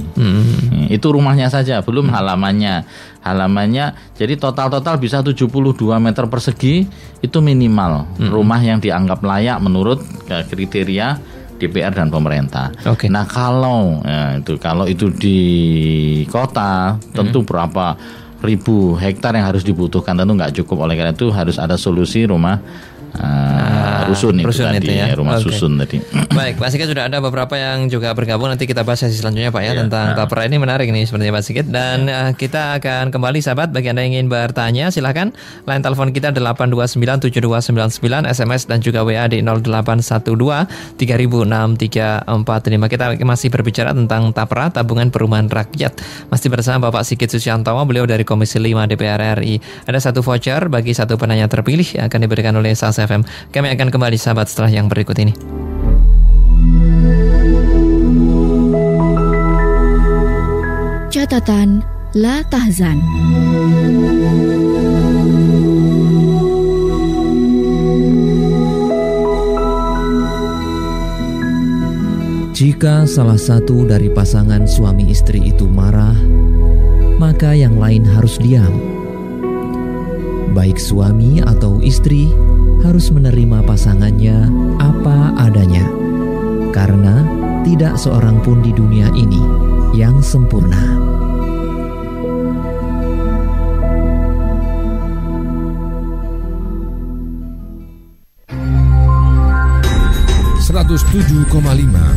Itu rumahnya saja, belum halamannya. Jadi total bisa 72 meter persegi, itu minimal rumah yang dianggap layak menurut kriteria DPR dan pemerintah. Nah kalau itu di kota tentu berapa ribu hektar yang harus dibutuhkan, tentu nggak cukup. Oleh karena itu harus ada solusi rumah rusun itu tadi, rumah susun tadi. Baik, Pak Sigit, sudah ada beberapa yang juga bergabung. Nanti kita bahas sesi selanjutnya Pak tentang tapera. Ini menarik nih sebenarnya Pak Sigit. Dan kita akan kembali sahabat, bagi Anda yang ingin bertanya silahkan. Line telepon kita 8297299, SMS dan juga WA di 0812-306345. Kita masih berbicara tentang tapera, tabungan perumahan rakyat. Masih bersama Bapak Sigit Susiantomo, beliau dari Komisi 5 DPR RI. Ada satu voucher bagi satu penanya terpilih yang akan diberikan oleh SAS FM. Kami akan kembali sahabat setelah yang berikut ini. Catatan La Tahzan. Jika salah satu dari pasangan suami istri itu marah, maka yang lain harus diam. Baik suami atau istri harus menerima pasangannya apa adanya, karena tidak seorang pun di dunia ini yang sempurna.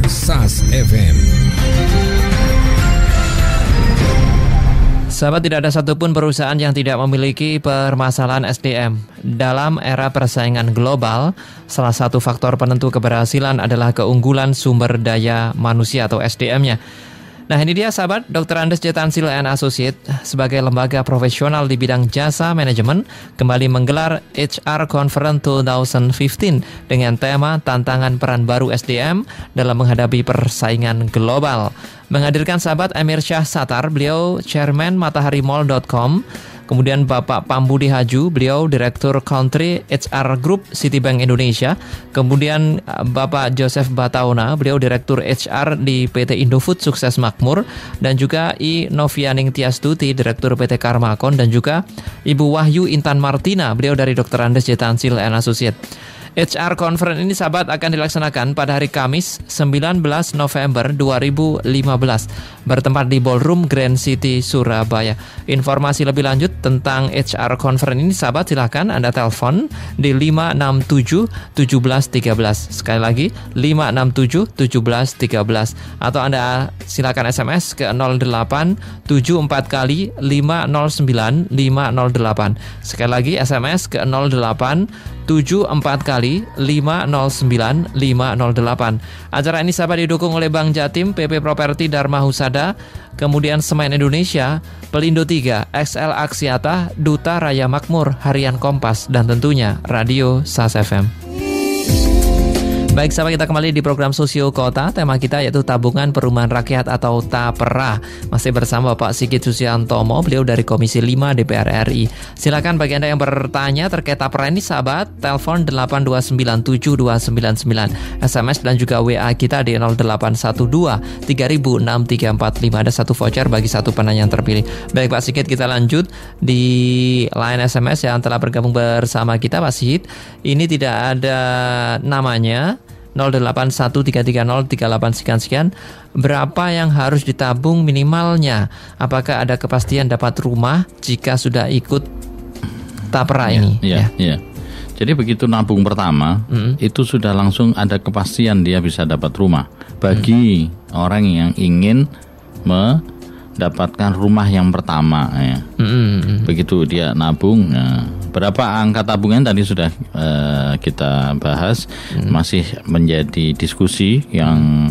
SAS FM. Sahabat, tidak ada satupun perusahaan yang tidak memiliki permasalahan SDM. Dalam era persaingan global, salah satu faktor penentu keberhasilan adalah keunggulan sumber daya manusia atau SDM-nya. Nah, ini dia sahabat, Dr. Andes J. Tansil and Associate sebagai lembaga profesional di bidang jasa manajemen kembali menggelar HR Conference 2015 dengan tema Tantangan Peran Baru SDM dalam menghadapi persaingan global. Menghadirkan sahabat Emir Syah Satar, beliau chairman mataharimall.com. Kemudian Bapak Pambudi Haju, beliau Direktur Country HR Group Citibank Indonesia. Kemudian Bapak Joseph Batauna, beliau Direktur HR di PT Indofood Sukses Makmur. Dan juga I Novianing Tiastuti, Direktur PT Karmakon. Dan juga Ibu Wahyu Intan Martina, beliau dari Dr. Andes J. Tansil and Associate. HR Conference ini sahabat akan dilaksanakan pada hari Kamis 19 November 2015 bertempat di Ballroom Grand City Surabaya. Informasi lebih lanjut tentang HR Conference ini sahabat silahkan Anda telepon di 567 1713. Sekali lagi 567 1713 atau Anda silakan SMS ke 08 74 kali 509 508. Sekali lagi SMS ke 08 74 kali 509 508. Acara ini sahabat didukung oleh Bank Jatim, PP Properti Dharma Husada, kemudian Semen Indonesia, Pelindo 3, XL Aksiata, Duta Raya Makmur, Harian Kompas, dan tentunya Radio SAS FM. Baik, sahabat, kita kembali di program Sosio Kota. Tema kita yaitu Tabungan Perumahan Rakyat atau TAPERA. Masih bersama Bapak Sigit Susiantomo, beliau dari Komisi 5 DPR RI. Silakan bagi Anda yang bertanya terkait TAPERA ini, sahabat, telepon 8297299, SMS dan juga WA kita di 0812 306345. Ada satu voucher bagi satu penanya yang terpilih. Baik Pak Sigit, kita lanjut di line SMS yang telah bergabung bersama kita. Pak Sigit, ini tidak ada namanya, 08133038 sekian. Berapa yang harus ditabung minimalnya? Apakah ada kepastian dapat rumah jika sudah ikut TAPERA ini? Ya. Jadi begitu nabung pertama, itu sudah langsung ada kepastian dia bisa dapat rumah. Bagi orang yang ingin mendapatkan rumah yang pertama, ya. Begitu dia nabung, berapa angka tabungan tadi sudah kita bahas. Masih menjadi diskusi yang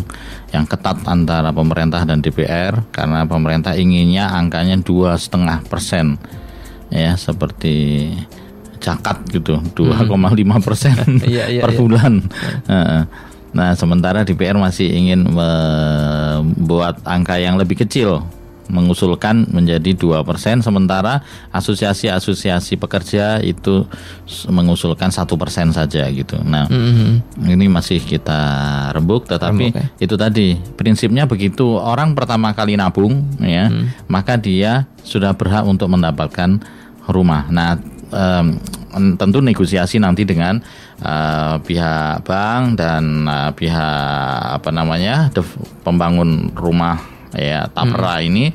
ketat antara pemerintah dan DPR, karena pemerintah inginnya angkanya 2,5%, ya, seperti zakat gitu, 2,5% per bulan. Nah, sementara DPR masih ingin membuat angka yang lebih kecil, mengusulkan menjadi 2%, sementara asosiasi-asosiasi pekerja itu mengusulkan 1% saja gitu. Nah, ini masih kita rembuk, tetapi itu tadi prinsipnya begitu orang pertama kali nabung, ya, maka dia sudah berhak untuk mendapatkan rumah. Nah, tentu negosiasi nanti dengan pihak bank dan pihak pembangun rumah, ya, TAPERA ini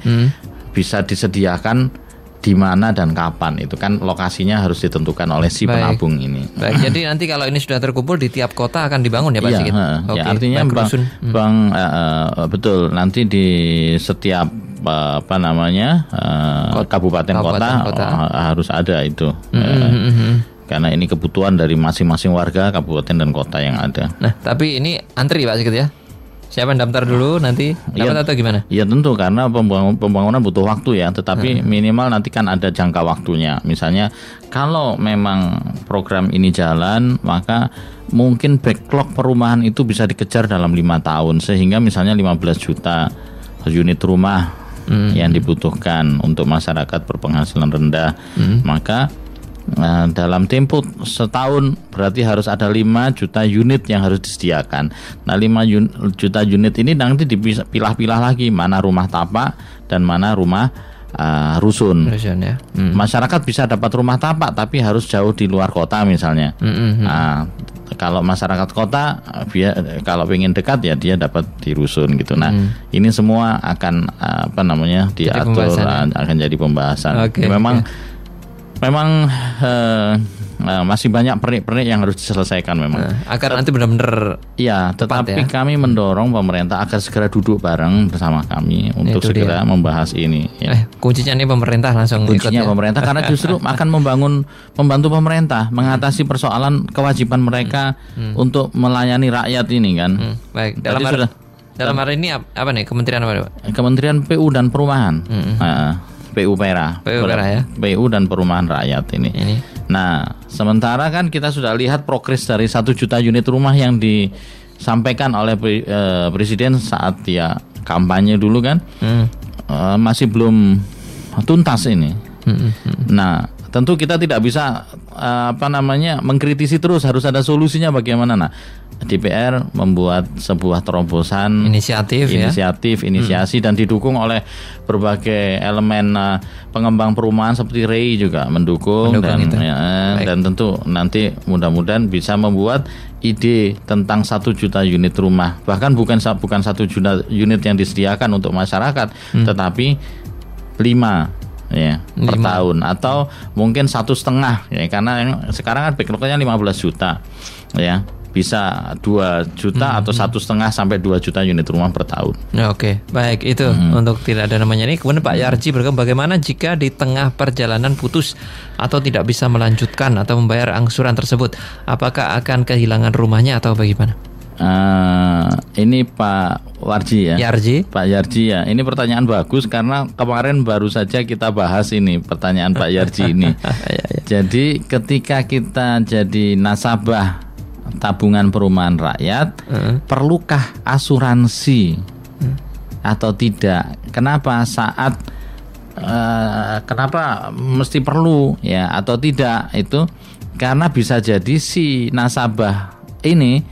bisa disediakan di mana dan kapan. Itu kan lokasinya harus ditentukan oleh si penabung ini. Baik, jadi nanti kalau ini sudah terkumpul di tiap kota akan dibangun ya Pak Sigit? Ya, artinya bank betul, nanti di setiap kabupaten kota harus ada itu. Karena ini kebutuhan dari masing-masing warga kabupaten dan kota yang ada. Nah, tapi ini antri Pak Sigit ya? Siapa yang daftar dulu nanti dapat atau gimana? Ya tentu, karena pembangunan butuh waktu ya, tetapi minimal nanti kan ada jangka waktunya. Misalnya kalau memang program ini jalan, maka mungkin backlog perumahan itu bisa dikejar dalam 5 tahun, sehingga misalnya 15 juta unit rumah yang dibutuhkan untuk masyarakat berpenghasilan rendah, maka dalam tempo setahun berarti harus ada 5 juta unit yang harus disediakan. Nah, 5 juta unit ini nanti dipilah-pilah lagi, mana rumah tapak dan mana rumah rusun. Ya. Masyarakat bisa dapat rumah tapak tapi harus jauh di luar kota misalnya. Kalau masyarakat kota, kalau ingin dekat ya dia dapat di rusun gitu. Nah, ini semua akan diatur, akan jadi pembahasan. Memang masih banyak pernik-pernik yang harus diselesaikan memang. Agar nanti benar-benar tetapi kami mendorong pemerintah agar segera duduk bareng bersama kami untuk segera membahas ini. Ya. Kuncinya ini pemerintah langsung Kuncinya pemerintah, karena justru akan membantu pemerintah mengatasi persoalan kewajiban mereka untuk melayani rakyat ini kan. Baik, dalam hari ini apa nih, kementerian apa Pak? Kementerian PU dan Perumahan. PU-PERA ya? PU dan Perumahan Rakyat ini. Nah, sementara kan kita sudah lihat progres dari 1 juta unit rumah yang disampaikan oleh Presiden saat dia kampanye dulu kan, masih belum tuntas ini. Nah, tentu kita tidak bisa mengkritisi terus, harus ada solusinya bagaimana. Nah, DPR membuat sebuah terobosan inisiasi dan didukung oleh berbagai elemen pengembang perumahan seperti REI juga mendukung dan tentu nanti mudah-mudahan bisa membuat ide tentang 1 juta unit rumah, bahkan bukan 1 juta unit yang disediakan untuk masyarakat, tetapi 5 per tahun, atau mungkin 1,5 ya, karena sekarang kan backlognya 15 juta ya, bisa 2 juta atau 1,5 sampai 2 juta unit rumah per tahun. Oke, baik, itu untuk tidak ada namanya ini. Kemudian Pak Yarji berkata, bagaimana jika di tengah perjalanan putus atau tidak bisa melanjutkan atau membayar angsuran tersebut, apakah akan kehilangan rumahnya atau bagaimana? Ini Pak Warji ya. Pak Yarji ya. Ini pertanyaan bagus karena kemarin baru saja kita bahas ini pertanyaan Pak Yarji ini. Jadi ketika kita jadi nasabah tabungan perumahan rakyat, perlukah asuransi atau tidak? Kenapa kenapa mesti perlu ya atau tidak? Itu karena bisa jadi si nasabah ini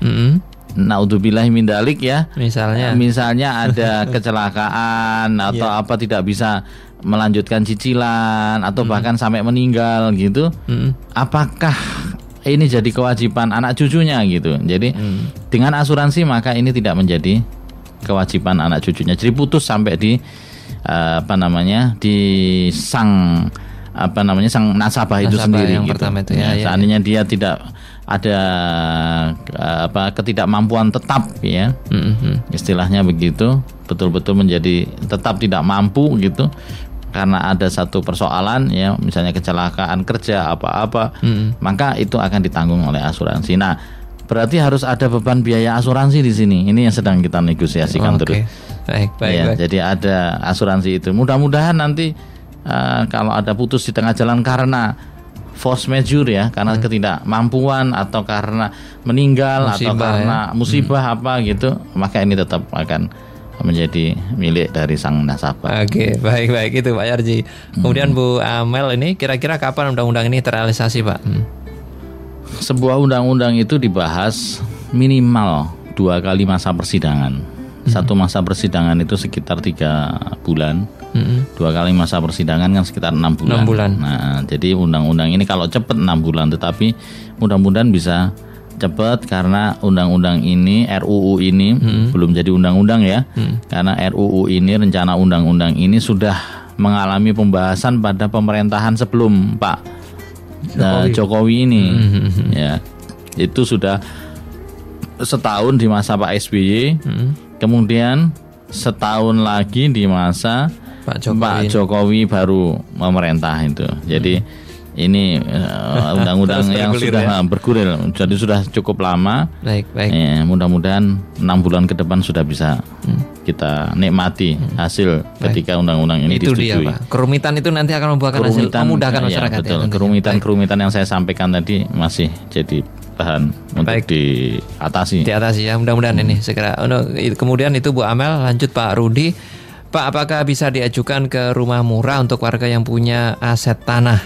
naudzubillahi min dzalik ya. Misalnya ada kecelakaan atau apa tidak bisa melanjutkan cicilan atau bahkan sampai meninggal gitu. Apakah ini jadi kewajiban anak cucunya gitu. Jadi dengan asuransi maka ini tidak menjadi kewajiban anak cucunya. Jadi putus sampai di di sang nasabah itu sendiri yang gitu. Pertama itu, seandainya dia tidak ada ketidakmampuan tetap ya, istilahnya begitu, betul-betul menjadi tetap tidak mampu gitu karena ada satu persoalan ya, misalnya kecelakaan kerja apa-apa, maka itu akan ditanggung oleh asuransi. Nah, berarti harus ada beban biaya asuransi di sini. Ini yang sedang kita negosiasikan terus. Baik. Jadi ada asuransi itu. Mudah-mudahan nanti kalau ada putus di tengah jalan karena force majeure ya, karena ketidakmampuan atau karena meninggal atau karena musibah apa gitu, maka ini tetap akan menjadi milik dari sang nasabah. Oke, baik itu Pak Yarji. Kemudian Bu Amel, ini kira-kira kapan undang-undang ini terrealisasi, Pak? Sebuah undang-undang itu dibahas minimal 2 kali masa persidangan. Satu masa persidangan itu sekitar 3 bulan. 2 kali masa persidangan kan sekitar 6 bulan. 6 bulan. Nah, jadi undang-undang ini kalau cepat 6 bulan, tetapi mudah-mudahan bisa cepat karena undang-undang ini, RUU ini belum jadi undang-undang ya. Karena RUU ini, rencana undang-undang ini sudah mengalami pembahasan pada pemerintahan sebelum Pak Jokowi ini. Ya. Itu sudah setahun di masa Pak SBY. Kemudian setahun lagi di masa Pak Jokowi baru memerintah itu. Jadi ini undang-undang yang sudah bergulir, jadi sudah cukup lama. Baik. Ya, mudah-mudahan 6 bulan ke depan sudah bisa kita nikmati hasil ketika undang-undang ini itu disetujui. Dia, Pak. Kerumitan itu nanti akan membuahkan hasil, memudahkan masyarakat. Betul. Kerumitan yang saya sampaikan tadi masih jadi bahan untuk diatasi. Diatasi ya, mudah-mudahan ini segera. Kemudian itu Bu Amel, lanjut Pak Rudi. Pak, apakah bisa diajukan ke rumah murah untuk warga yang punya aset tanah?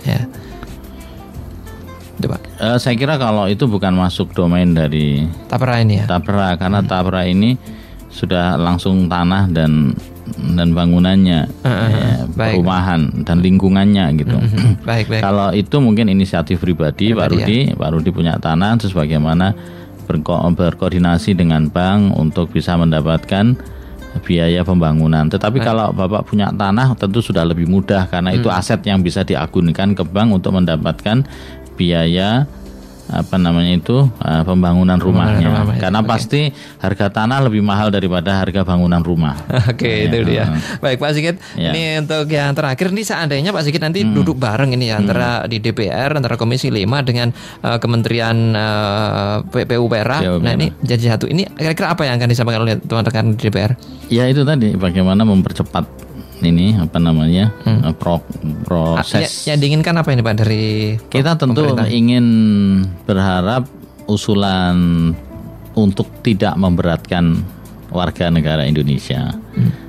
Ya. Itu, Pak. Saya kira kalau itu bukan masuk domain dari Tapera ini ya. Tapera, karena Tapera ini sudah langsung tanah dan bangunannya, perumahan dan lingkungannya gitu. Baik. Kalau itu mungkin inisiatif pribadi Pak Rudi punya tanah, terus bagaimana berkoordinasi dengan bank untuk bisa mendapatkan biaya pembangunan. Tetapi kalau Bapak punya tanah tentu sudah lebih mudah karena itu aset yang bisa diagunkan ke bank untuk mendapatkan biaya pembangunan rumahnya. Karena pasti harga tanah lebih mahal daripada harga bangunan rumah. Oke, itu dia. Baik Pak Sigit, ini untuk yang terakhir nih, seandainya Pak Sigit nanti duduk bareng ini ya, antara di DPR, antara Komisi 5 dengan Kementerian PUPera. Nah ini janji satu ini kira-kira apa yang akan disampaikan oleh teman-teman di DPR? Ya itu tadi, bagaimana mempercepat ini proses. Yang diinginkan apa ini Pak dari kita tentu ingin berharap usulan untuk tidak memberatkan warga negara Indonesia.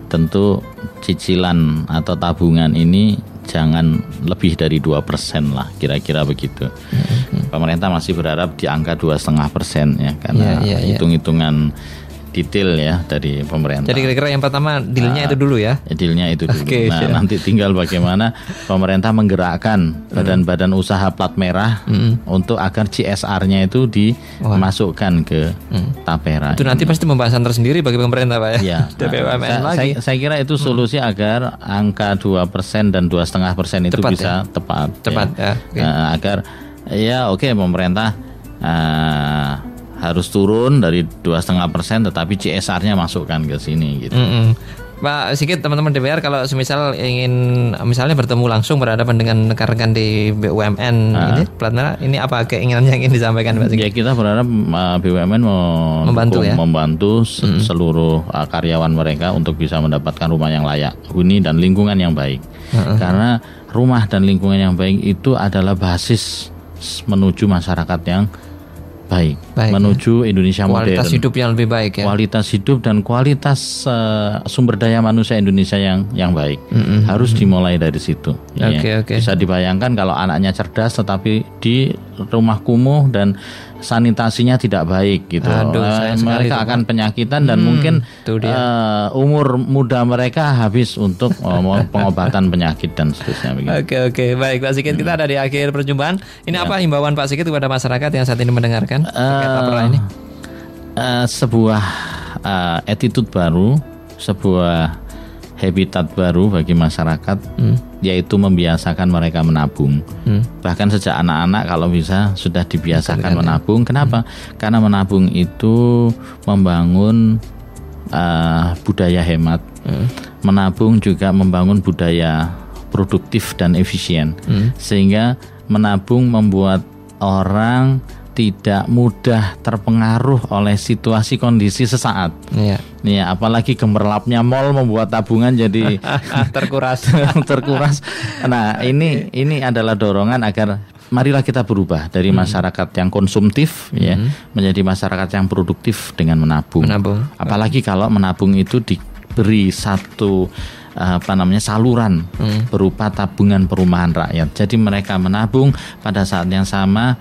Tentu cicilan atau tabungan ini jangan lebih dari 2% lah, kira-kira begitu. Pemerintah masih berharap di angka 2,5% ya, karena hitung-hitungan detail ya dari pemerintah. Jadi kira-kira yang pertama dealnya itu dulu ya? Dealnya itu dulu. Nanti tinggal bagaimana pemerintah menggerakkan badan-badan usaha plat merah untuk agar CSR-nya itu dimasukkan ke Tapera. Itu nanti pasti pembahasan tersendiri bagi pemerintah Pak ya? Saya kira itu solusi agar angka 2% dan 2,5% itu bisa tepat. Agar pemerintah harus turun dari 2,5%, tetapi CSR-nya masukkan ke sini gitu. Pak Sigit, teman-teman DPR kalau semisal ingin misalnya bertemu langsung berhadapan dengan rekan-rekan di BUMN ini plat merah, ini apa keinginan yang ingin disampaikan Pak Sigit? Ya kita berharap BUMN membantu seluruh karyawan mereka untuk bisa mendapatkan rumah yang layak huni dan lingkungan yang baik. Karena rumah dan lingkungan yang baik itu adalah basis menuju masyarakat yang baik. menuju Indonesia modern. Kualitas hidup yang lebih baik ya. Kualitas hidup dan kualitas sumber daya manusia Indonesia yang baik. Harus dimulai dari situ. Bisa dibayangkan kalau anaknya cerdas tetapi di rumah kumuh dan sanitasinya tidak baik gitu. Mereka akan penyakitan dan mungkin umur muda mereka habis untuk pengobatan penyakit dan seterusnya. Oke, baik Pak Sigit, kita ada di akhir perjumpaan. Ini apa himbauan Pak Sigit kepada masyarakat yang saat ini mendengarkan terkait tapera ini? Sebuah attitude baru, sebuah habitat baru bagi masyarakat, yaitu membiasakan mereka menabung. Bahkan sejak anak-anak kalau bisa sudah dibiasakan menabung. Kenapa? Karena menabung itu membangun budaya hemat. Menabung juga membangun budaya produktif dan efisien. Sehingga menabung membuat orang tidak mudah terpengaruh oleh situasi kondisi sesaat. Iya, apalagi gemerlapnya mal membuat tabungan jadi terkuras. Nah, ini adalah dorongan agar marilah kita berubah dari masyarakat yang konsumtif menjadi masyarakat yang produktif dengan menabung. Apalagi kalau menabung itu diberi satu saluran berupa tabungan perumahan rakyat. Jadi mereka menabung pada saat yang sama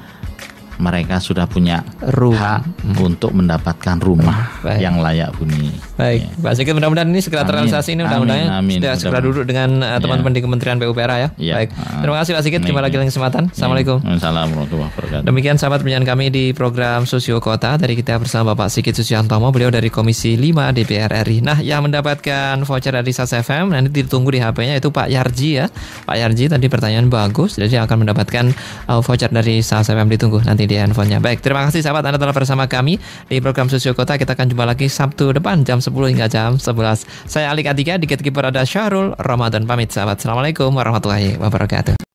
mereka sudah punya hak untuk mendapatkan rumah yang layak huni. Baik, Pak Sigit, mudah-mudahan ini segera terrealisasi ini undang-undangnya. Segera duduk dengan teman-teman di Kementerian PUPR ya. Baik, terima kasih Pak Sigit. Jumpa lagi dalam kesempatan. Assalamualaikum. Assalamualaikum warahmatullahi wabarakatuh. Demikian sahabat penyiaran kami di program Sosio Kota. Dari kita bersama Bapak Sigit Susiantomo, beliau dari Komisi 5 DPR RI. Nah, yang mendapatkan voucher dari SAS FM nanti ditunggu di HP-nya itu Pak Yarji ya. Pak Yarji tadi pertanyaan bagus, jadi akan mendapatkan voucher dari SAS FM, ditunggu nanti di handphonenya. Baik, terima kasih sahabat, Anda telah bersama kami di program Sosio Kota. Kita akan jumpa lagi Sabtu depan jam 10 hingga jam 11. Saya Ali Katika, di gatekeeper ada Syahrul Ramadan pamit sahabat. Assalamualaikum warahmatullahi wabarakatuh.